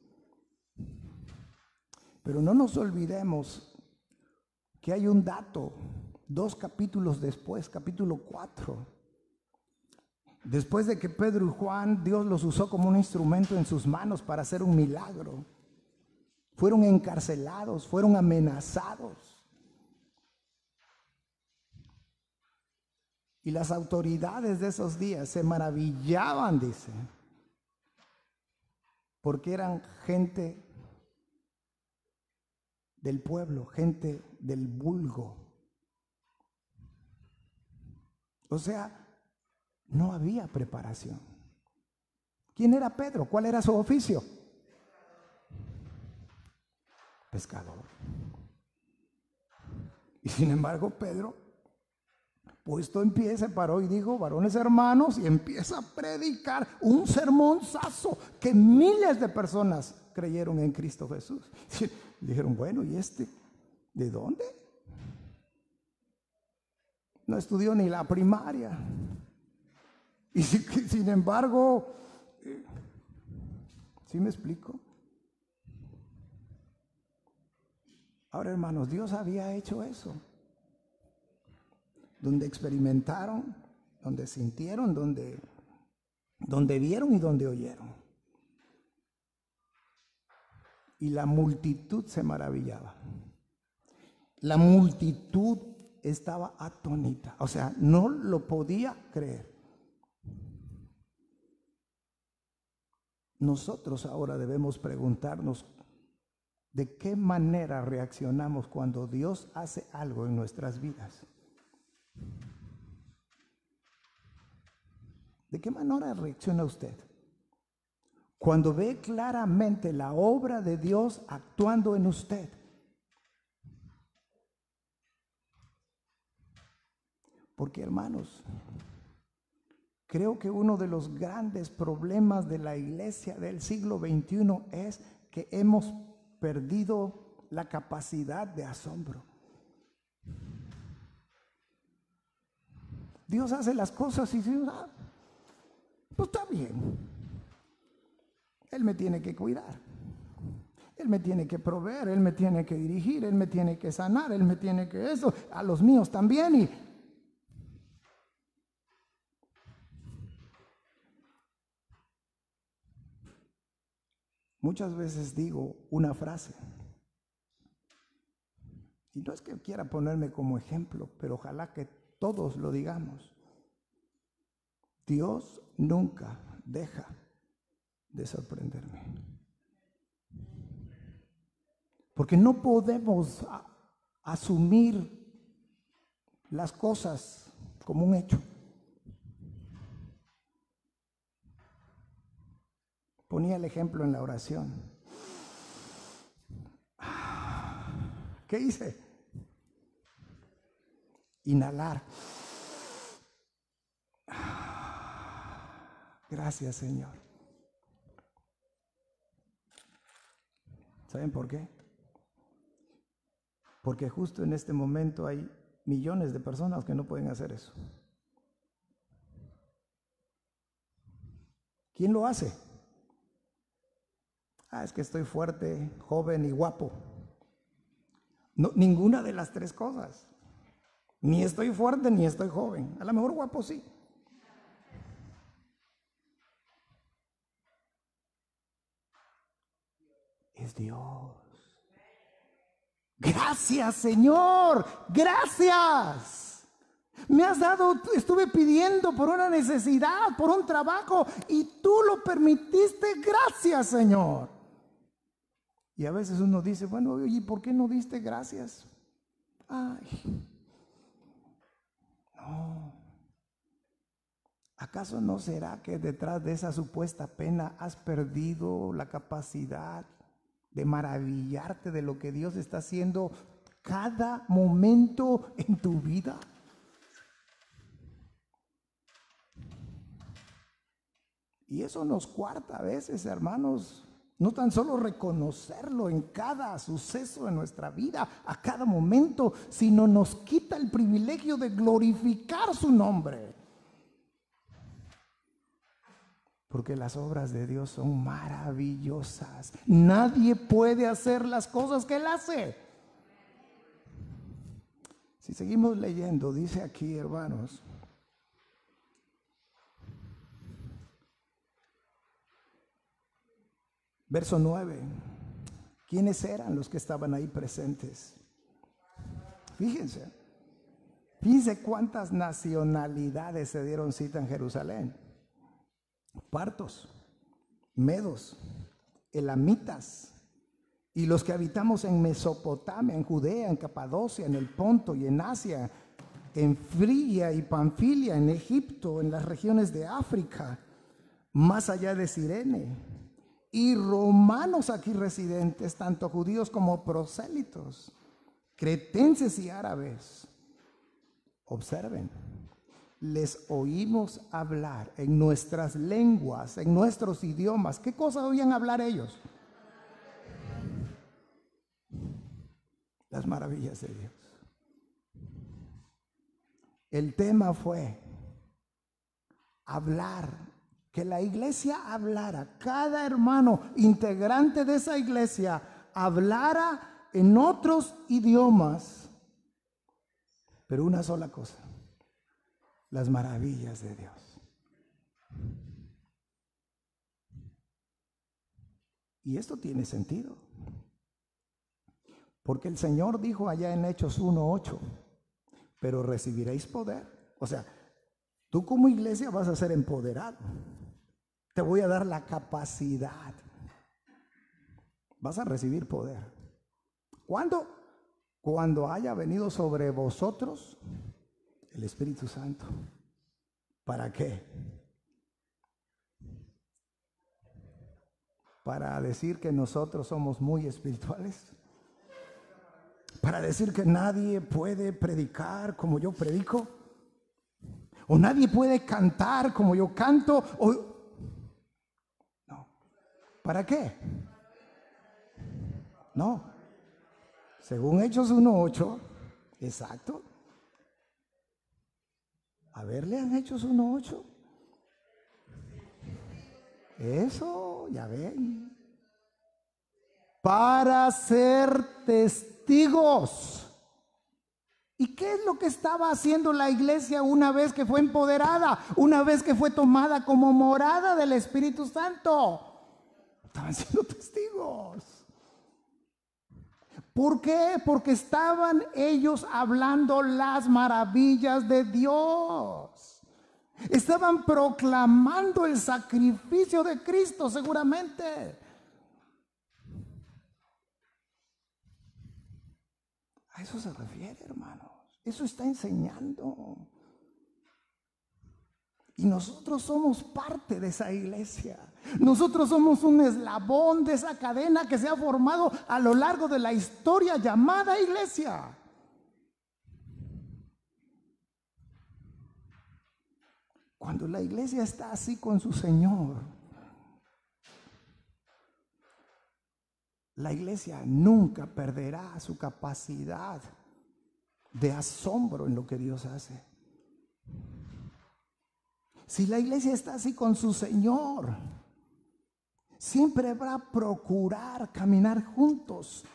Pero no nos olvidemos que hay un dato, 2 capítulos después, capítulo 4. Después de que Pedro y Juan, Dios los usó como un instrumento en sus manos para hacer un milagro. Fueron encarcelados, fueron amenazados. Y las autoridades de esos días se maravillaban, dice, porque eran gente del pueblo, gente del vulgo. O sea, no había preparación. ¿Quién era Pedro? ¿Cuál era su oficio? pescador. Y sin embargo, Pedro, puesto en pie, se paró y dijo: varones hermanos, y empieza a predicar un sermonzazo que miles de personas creyeron en Cristo Jesús. Dijeron: bueno, ¿y este de dónde? No estudió ni la primaria. Y sin embargo, ¿sí me explico? Ahora, hermanos, Dios había hecho eso. Donde experimentaron, donde sintieron, donde vieron y donde oyeron. Y la multitud se maravillaba. La multitud estaba atónita, o sea, no lo podía creer. Nosotros ahora debemos preguntarnos de qué manera reaccionamos cuando Dios hace algo en nuestras vidas. ¿De qué manera reacciona usted cuando ve claramente la obra de Dios actuando en usted? Porque, hermanos, creo que uno de los grandes problemas de la iglesia del siglo XXI es que hemos perdido la capacidad de asombro. Dios hace las cosas y dice: pues está bien. Él me tiene que cuidar. Él me tiene que proveer. Él me tiene que dirigir. Él me tiene que sanar. Él me tiene que eso. A los míos también. Y muchas veces digo una frase. Y no es que quiera ponerme como ejemplo, pero ojalá que todos lo digamos. Dios nunca deja de sorprenderme. Porque no podemos asumir las cosas como un hecho. Ponía el ejemplo en la oración. ¿Qué hice? Inhalar. Gracias, Señor. ¿Saben por qué? Porque justo en este momento hay millones de personas que no pueden hacer eso. ¿Quién lo hace? Es que estoy fuerte, joven y guapo. No, ninguna de las tres cosas. Ni estoy fuerte ni estoy joven. A lo mejor guapo sí. Es Dios. Gracias, Señor. Gracias. Me has dado, estuve pidiendo por una necesidad, por un trabajo, y tú lo permitiste. Gracias, Señor. Y a veces uno dice: bueno, ¿y por qué no diste gracias? Ay, no. ¿Acaso no será que detrás de esa supuesta pena has perdido la capacidad de maravillarte de lo que Dios está haciendo cada momento en tu vida? Y eso nos cuarta a veces, hermanos. No tan solo reconocerlo en cada suceso de nuestra vida, a cada momento, sino nos quita el privilegio de glorificar su nombre. Porque las obras de Dios son maravillosas. Nadie puede hacer las cosas que Él hace. Si seguimos leyendo, dice aquí, hermanos, verso 9. ¿Quiénes eran los que estaban ahí presentes? Fíjense cuántas nacionalidades se dieron cita en Jerusalén. Partos, medos, elamitas, y los que habitamos en Mesopotamia, en Judea, en Capadocia, en el Ponto y en Asia, en Frigia y Panfilia, en Egipto, en las regiones de África, más allá de Cirene, y romanos aquí residentes, tanto judíos como prosélitos, cretenses y árabes. Observen, les oímos hablar en nuestras lenguas, en nuestros idiomas. ¿Qué cosa oían hablar ellos? Las maravillas de Dios. El tema fue hablar, que la iglesia hablara, cada hermano integrante de esa iglesia hablara en otros idiomas, pero una sola cosa: las maravillas de Dios. Y esto tiene sentido, porque el Señor dijo allá en Hechos 1:8, pero recibiréis poder. O sea, tú como iglesia vas a ser empoderado. Te voy a dar la capacidad. Vas a recibir poder. ¿Cuándo? Cuando haya venido sobre vosotros el Espíritu Santo. ¿Para qué? Para decir que nosotros somos muy espirituales. Para decir que nadie puede predicar como yo predico. O nadie puede cantar como yo canto. No. ¿Para qué? No. Según Hechos 1:8, exacto. A ver, lean Hechos 1:8. Eso, ya ven. Para ser testigos. ¿Y qué es lo que estaba haciendo la iglesia una vez que fue empoderada? Una vez que fue tomada como morada del Espíritu Santo. Estaban siendo testigos. ¿Por qué? Porque estaban ellos hablando las maravillas de Dios. Estaban proclamando el sacrificio de Cristo, seguramente. A eso se refiere, hermanos. Eso está enseñando. Y nosotros somos parte de esa iglesia. Nosotros somos un eslabón de esa cadena que se ha formado a lo largo de la historia llamada iglesia. Cuando la iglesia está así con su Señor, la iglesia nunca perderá su capacidad de asombro en lo que Dios hace. Si la iglesia está así con su Señor, siempre va a procurar caminar juntos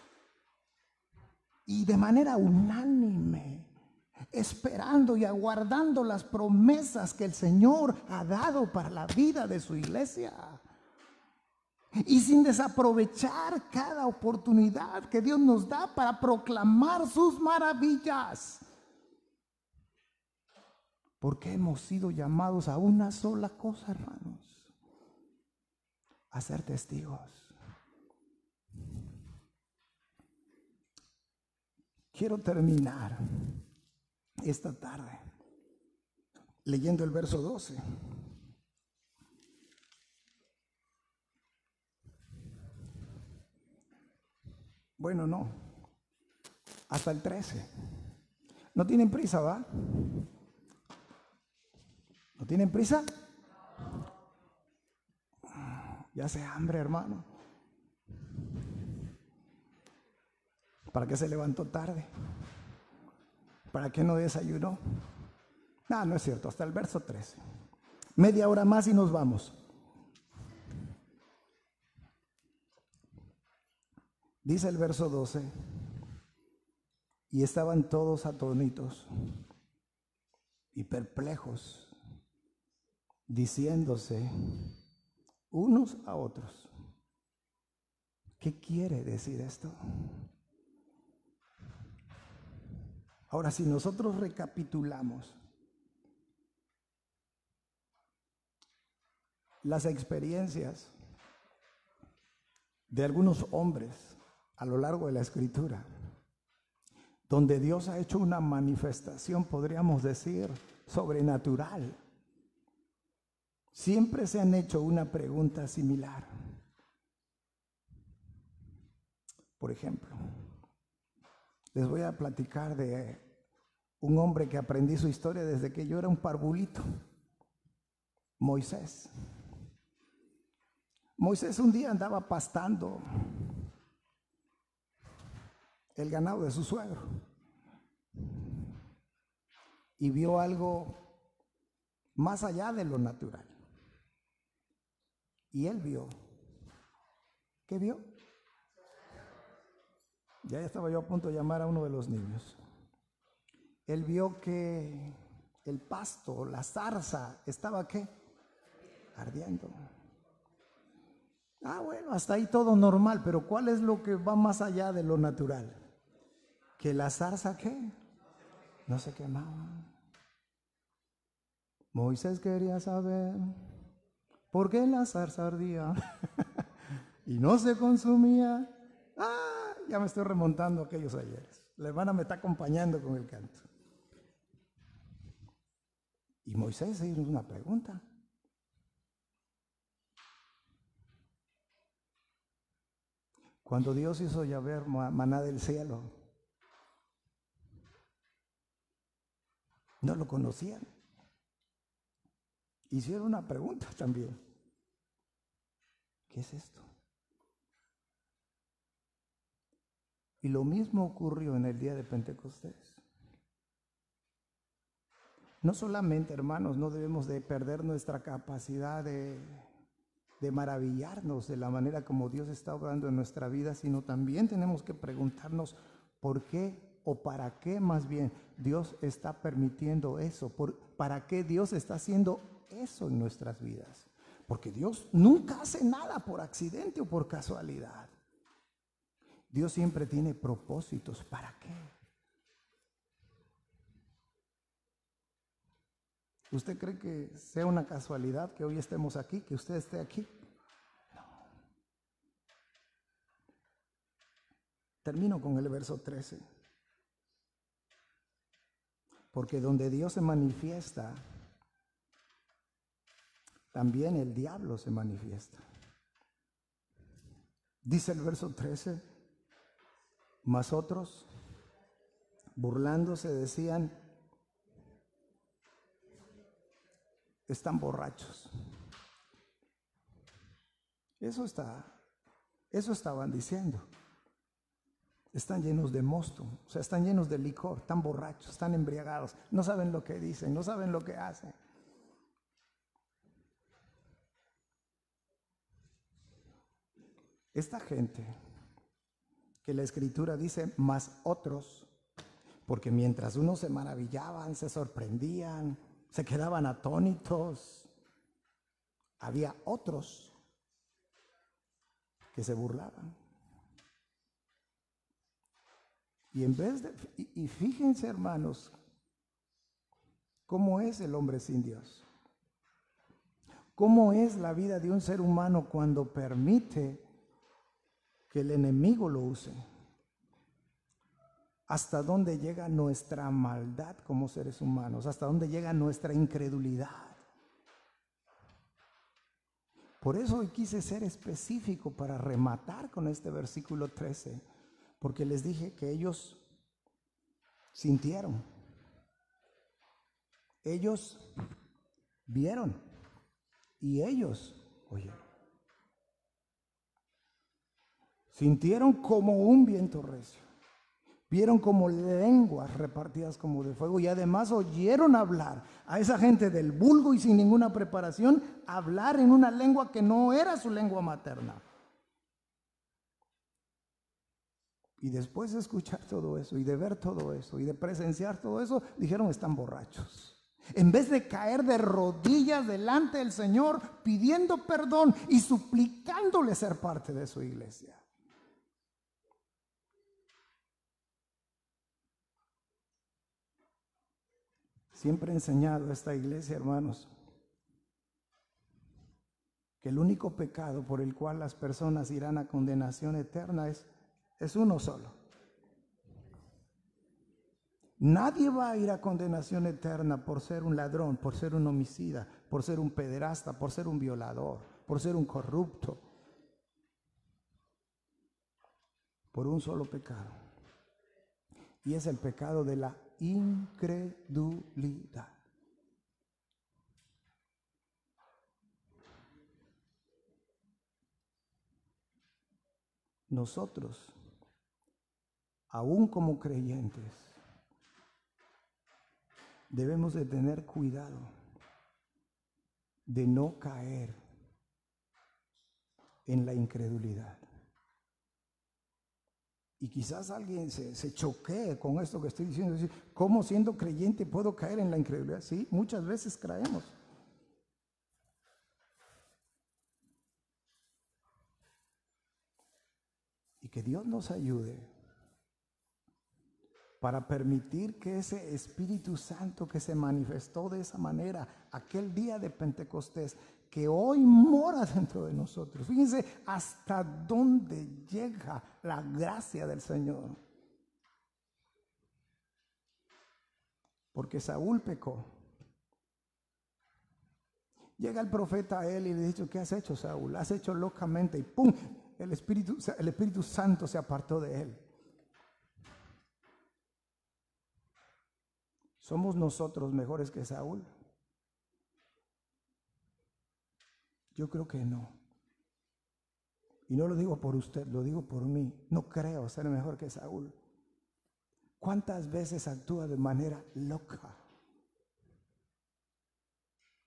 y de manera unánime, esperando y aguardando las promesas que el Señor ha dado para la vida de su iglesia. Y sin desaprovechar cada oportunidad que Dios nos da para proclamar sus maravillas. Porque hemos sido llamados a una sola cosa, hermanos: a ser testigos. Quiero terminar esta tarde leyendo el verso 12. Bueno, no, hasta el 13. ¿No tienen prisa, va? ¿No tienen prisa? Ya hace hambre, hermano. ¿Para qué se levantó tarde? ¿Para qué no desayunó? No, no es cierto, hasta el verso 13. Media hora más y nos vamos. Dice el verso 12: y estaban todos atónitos y perplejos, diciéndose unos a otros: ¿qué quiere decir esto? Ahora, si nosotros recapitulamos las experiencias de algunos hombres a lo largo de la Escritura, donde Dios ha hecho una manifestación, podríamos decir, sobrenatural, siempre se han hecho una pregunta similar: Por ejemplo, les voy a platicar de un hombre que aprendí su historia desde que yo era un parvulito, Moisés. Moisés un día andaba pastando el ganado de su suegro y vio algo más allá de lo natural. Y él vio, ¿qué vio? Ya estaba yo a punto de llamar a uno de los niños. Él vio que el pasto, la zarza, estaba ¿qué? Ardiendo. Bueno, hasta ahí todo normal, pero ¿cuál es lo que va más allá de lo natural? Que la zarza ¿qué? No se quemaba. Moisés quería saber por qué la zarza ardía y no se consumía. Ya me estoy remontando a aquellos ayeres. La hermana me está acompañando con el canto. Y Moisés se hizo una pregunta. Cuando Dios hizo llover maná del cielo, no lo conocían. Hicieron una pregunta también. ¿Qué es esto? Y lo mismo ocurrió en el día de Pentecostés. No solamente, hermanos, no debemos de perder nuestra capacidad de maravillarnos de la manera como Dios está obrando en nuestra vida, sino también tenemos que preguntarnos por qué o para qué más bien Dios está permitiendo eso, para qué Dios está haciendo eso en nuestras vidas. Porque Dios nunca hace nada por accidente o por casualidad. Dios siempre tiene propósitos. ¿Para qué? ¿Usted cree que sea una casualidad que hoy estemos aquí, que usted esté aquí? No. Termino con el verso 13. Porque donde Dios se manifiesta, también el diablo se manifiesta. Dice el verso 13, mas otros, burlándose, decían, están borrachos. Eso estaban diciendo. Están llenos de mosto, o sea, están llenos de licor, están borrachos, están embriagados, no saben lo que dicen, no saben lo que hacen. Esta gente que la Escritura dice, más otros, porque mientras unos se maravillaban, se sorprendían, se quedaban atónitos, había otros que se burlaban. Y fíjense, hermanos, cómo es el hombre sin Dios. Cómo es la vida de un ser humano cuando permite que el enemigo lo use. Hasta dónde llega nuestra maldad como seres humanos, hasta dónde llega nuestra incredulidad. Por eso hoy quise ser específico para rematar con este versículo 13, porque les dije que ellos sintieron, ellos vieron y ellos oyeron. Sintieron como un viento recio, vieron como lenguas repartidas como de fuego y además oyeron hablar a esa gente del vulgo y sin ninguna preparación, hablar en una lengua que no era su lengua materna. Y después de escuchar todo eso y de ver todo eso y de presenciar todo eso, dijeron, están borrachos. En vez de caer de rodillas delante del Señor, pidiendo perdón y suplicándole ser parte de su iglesia. Siempre he enseñado a esta iglesia, hermanos, que el único pecado por el cual las personas irán a condenación eterna es uno solo. Nadie va a ir a condenación eterna por ser un ladrón, por ser un homicida, por ser un pederasta, por ser un violador, por ser un corrupto, por un solo pecado. Y es el pecado de la incredulidad. Nosotros, aún como creyentes, debemos de tener cuidado de no caer en la incredulidad. Y quizás alguien se choquee con esto que estoy diciendo, decir, ¿cómo siendo creyente puedo caer en la incredulidad? Sí, muchas veces caemos. Y que Dios nos ayude para permitir que ese Espíritu Santo que se manifestó de esa manera aquel día de Pentecostés, que hoy mora dentro de nosotros. Fíjense hasta dónde llega la gracia del Señor. Porque Saúl pecó. Llega el profeta a él y le dice, ¿qué has hecho, Saúl? Has hecho locamente, y ¡pum! El Espíritu Santo se apartó de él. ¿Somos nosotros mejores que Saúl? Yo creo que no. Y no lo digo por usted, lo digo por mí. No creo ser mejor que Saúl. ¿Cuántas veces actúa de manera loca?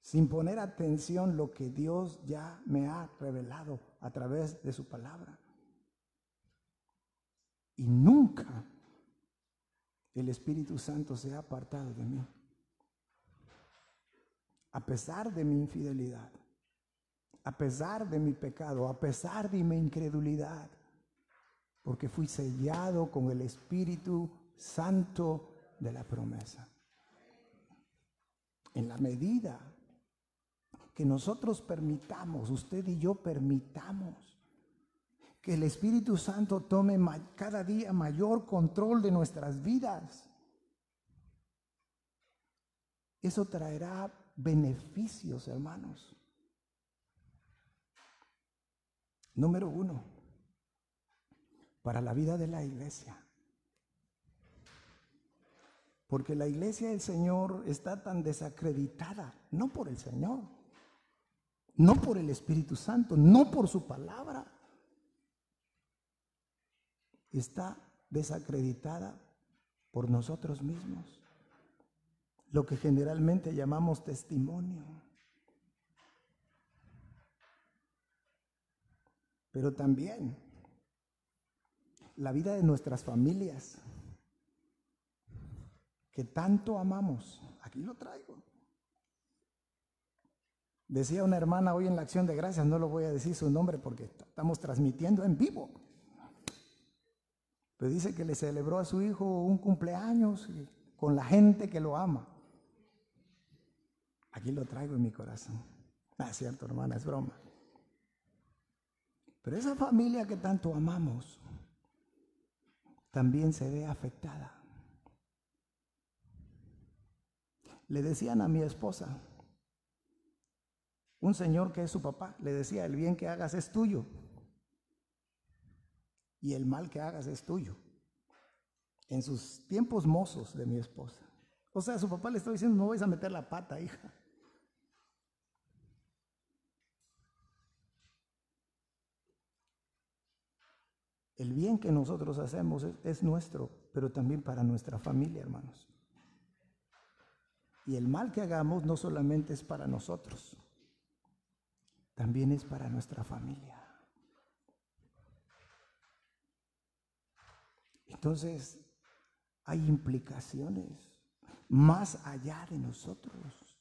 Sin poner atención lo que Dios ya me ha revelado a través de su palabra. Y nunca el Espíritu Santo se ha apartado de mí. A pesar de mi infidelidad, a pesar de mi pecado, a pesar de mi incredulidad, porque fui sellado con el Espíritu Santo de la promesa. En la medida que nosotros permitamos, usted y yo permitamos, que el Espíritu Santo tome cada día mayor control de nuestras vidas, eso traerá beneficios, hermanos. Número 1, para la vida de la iglesia. Porque la iglesia del Señor está tan desacreditada, no por el Señor, no por el Espíritu Santo, no por su palabra. Está desacreditada por nosotros mismos, lo que generalmente llamamos testimonio. Pero también la vida de nuestras familias, que tanto amamos. Aquí lo traigo. Decía una hermana hoy en la acción de gracias, no lo voy a decir su nombre porque estamos transmitiendo en vivo. Pero dice que le celebró a su hijo un cumpleaños con la gente que lo ama. Aquí lo traigo en mi corazón. No es cierto, hermana, es broma. Pero esa familia que tanto amamos también se ve afectada. Le decían a mi esposa, un señor que es su papá, le decía, el bien que hagas es tuyo y el mal que hagas es tuyo. En sus tiempos mozos de mi esposa. O sea, su papá le estaba diciendo, no vais a meter la pata, hija. El bien que nosotros hacemos es nuestro, pero también para nuestra familia, hermanos. Y el mal que hagamos no solamente es para nosotros, también es para nuestra familia. Entonces, hay implicaciones más allá de nosotros.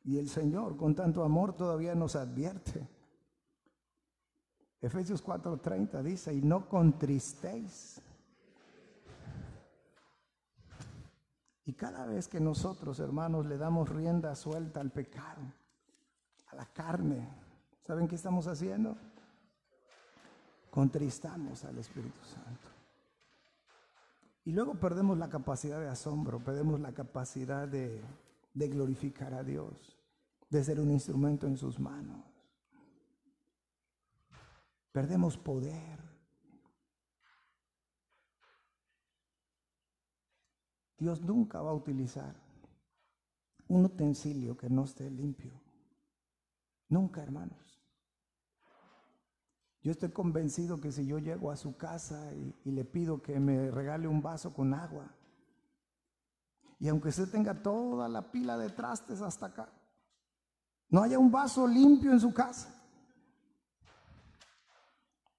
Y el Señor, con tanto amor, todavía nos advierte. Efesios 4:30 dice, y no contristéis. Y cada vez que nosotros, hermanos, le damos rienda suelta al pecado, a la carne, ¿saben qué estamos haciendo? Contristamos al Espíritu Santo. Y luego perdemos la capacidad de asombro, perdemos la capacidad de glorificar a Dios, de ser un instrumento en sus manos. perdemos poder. Dios nunca va a utilizar un utensilio que no esté limpio. Nunca, hermanos. Yo estoy convencido que si yo llego a su casa y le pido que me regale un vaso con agua, y aunque usted tenga toda la pila de trastes hasta acá, no haya un vaso limpio en su casa,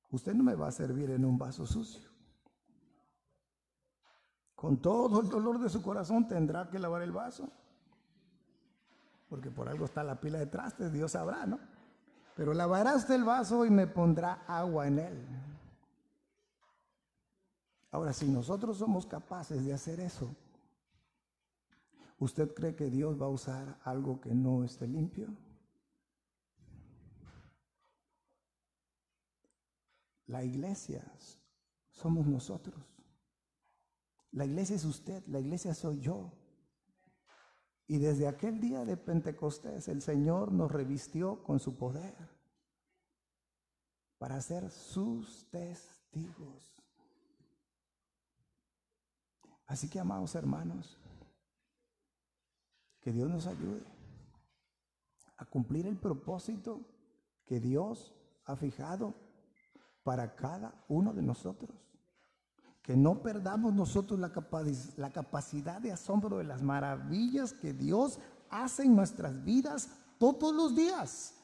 usted no me va a servir en un vaso sucio. Con todo el dolor de su corazón tendrá que lavar el vaso, porque por algo está la pila de trastes, Dios sabrá, ¿no? Pero lavará usted el vaso y me pondrá agua en él. Ahora, si nosotros somos capaces de hacer eso, ¿usted cree que Dios va a usar algo que no esté limpio? La iglesia somos nosotros. La iglesia es usted, la iglesia soy yo. Y desde aquel día de Pentecostés el Señor nos revistió con su poder para ser sus testigos. Así que, amados hermanos, que Dios nos ayude a cumplir el propósito que Dios ha fijado para cada uno de nosotros. Que no perdamos nosotros la capacidad de asombro de las maravillas que Dios hace en nuestras vidas todos los días.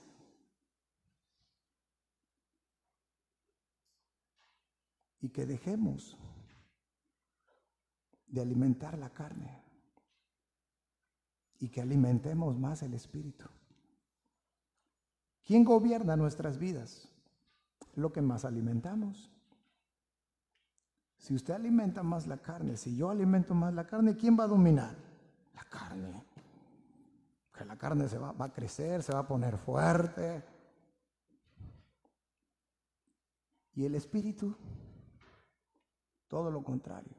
Y que dejemos de alimentar la carne y que alimentemos más el espíritu. ¿Quién gobierna nuestras vidas? Lo que más alimentamos. Si usted alimenta más la carne, si yo alimento más la carne, ¿quién va a dominar? La carne. Que la carne va a crecer, se va a poner fuerte. Y el espíritu, todo lo contrario.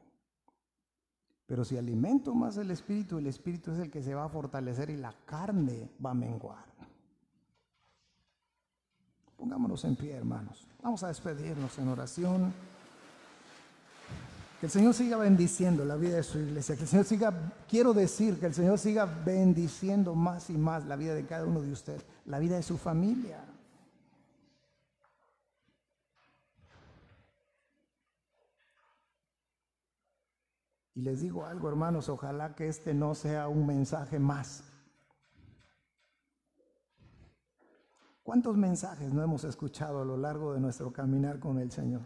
Pero si alimento más el espíritu es el que se va a fortalecer y la carne va a menguar. Pongámonos en pie, hermanos. Vamos a despedirnos en oración. Que el Señor siga bendiciendo la vida de su iglesia. Que el Señor que el Señor siga bendiciendo más y más la vida de cada uno de ustedes, la vida de su familia. Y les digo algo, hermanos, ojalá que este no sea un mensaje más. ¿Cuántos mensajes no hemos escuchado a lo largo de nuestro caminar con el Señor?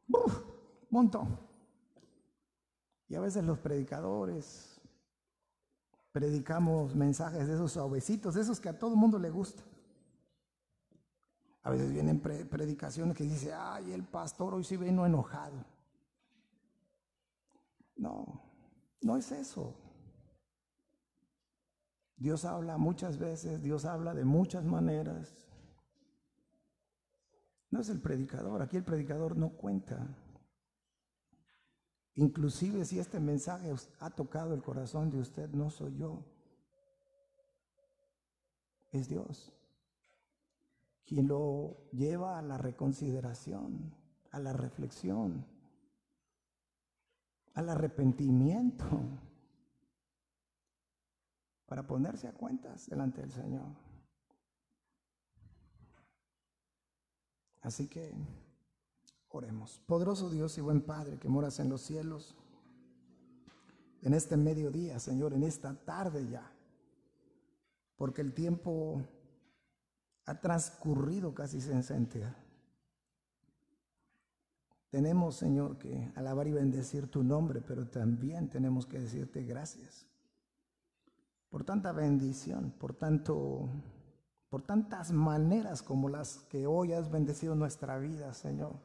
¡Uf! Montón. Y a veces los predicadores predicamos mensajes de esos suavecitos, de esos que a todo el mundo le gusta. A veces vienen predicaciones que dice, ay, el pastor hoy sí vino enojado. No, no es eso. Dios habla muchas veces, Dios habla de muchas maneras. No es el predicador, aquí el predicador no cuenta. Inclusive si este mensaje ha tocado el corazón de usted, no soy yo, es Dios quien lo lleva a la reconsideración, a la reflexión, al arrepentimiento, para ponerse a cuentas delante del Señor. Así que oremos. Poderoso Dios y buen Padre que moras en los cielos, en este mediodía, Señor, en esta tarde ya, porque el tiempo ha transcurrido casi sin sentido. Tenemos, Señor, que alabar y bendecir tu nombre, pero también tenemos que decirte gracias por tanta bendición, por tantas maneras como las que hoy has bendecido nuestra vida, Señor.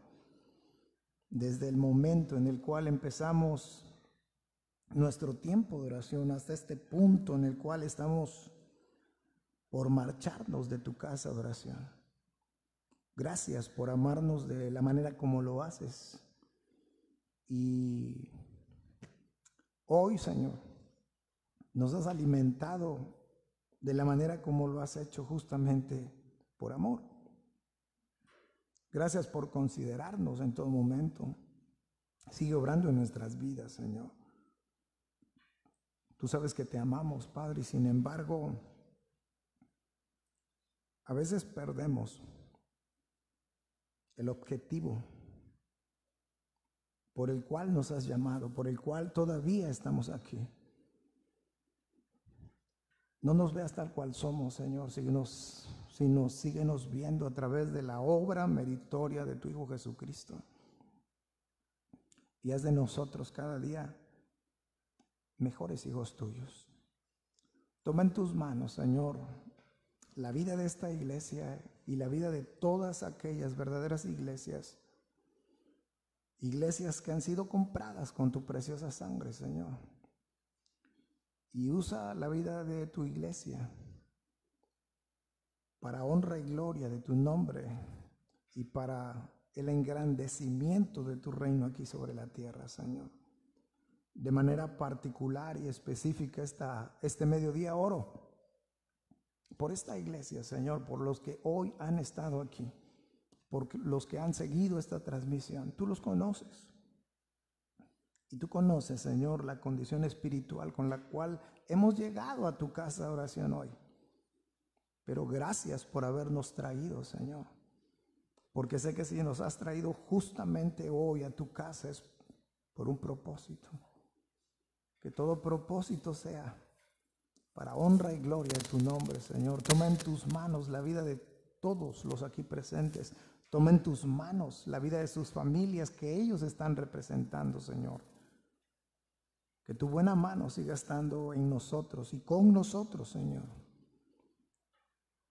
Desde el momento en el cual empezamos nuestro tiempo de oración hasta este punto en el cual estamos por marcharnos de tu casa de oración. Gracias por amarnos de la manera como lo haces. Y hoy, Señor, nos has alimentado de la manera como lo has hecho justamente por amor. Gracias por considerarnos en todo momento. Sigue obrando en nuestras vidas, Señor. Tú sabes que te amamos, Padre, y sin embargo, a veces perdemos el objetivo por el cual nos has llamado, por el cual todavía estamos aquí. No nos veas tal cual somos, Señor, síguenos viendo a través de la obra meritoria de tu Hijo Jesucristo. Y haz de nosotros cada día mejores hijos tuyos. Toma en tus manos, Señor, la vida de esta iglesia y la vida de todas aquellas verdaderas iglesias que han sido compradas con tu preciosa sangre, Señor. Y usa la vida de tu iglesia para honra y gloria de tu nombre y para el engrandecimiento de tu reino aquí sobre la tierra, Señor. De manera particular y específica este mediodía oro por esta iglesia, Señor, por los que hoy han estado aquí, por los que han seguido esta transmisión. Tú los conoces. Y tú conoces, Señor, la condición espiritual con la cual hemos llegado a tu casa de oración hoy. Pero gracias por habernos traído, Señor. Porque sé que si nos has traído justamente hoy a tu casa es por un propósito. Que todo propósito sea para honra y gloria de tu nombre, Señor. Toma en tus manos la vida de todos los aquí presentes. Toma en tus manos la vida de sus familias que ellos están representando, Señor. Que tu buena mano siga estando en nosotros y con nosotros, Señor.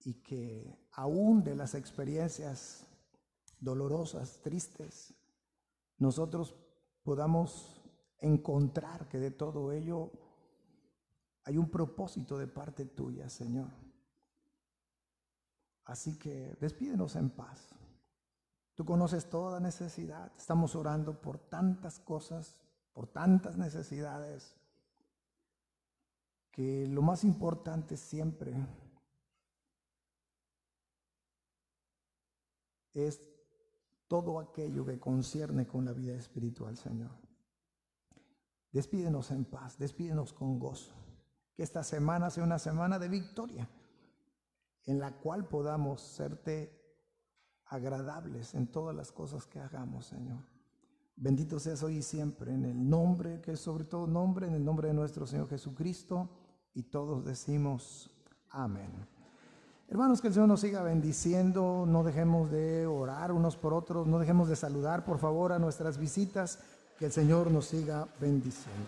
Y que aún de las experiencias dolorosas, tristes, nosotros podamos encontrar que de todo ello hay un propósito de parte tuya, Señor. Así que despídenos en paz. Tú conoces toda necesidad. Estamos orando por tantas cosas, por tantas necesidades, que lo más importante siempre es todo aquello que concierne con la vida espiritual, Señor. Despídenos en paz, despídenos con gozo. Que esta semana sea una semana de victoria, en la cual podamos serte agradables en todas las cosas que hagamos, Señor. Bendito seas hoy y siempre, en el nombre que es sobre todo nombre, en el nombre de nuestro Señor Jesucristo, y todos decimos amén. Hermanos, que el Señor nos siga bendiciendo, no dejemos de orar unos por otros, no dejemos de saludar por favor a nuestras visitas, que el Señor nos siga bendiciendo.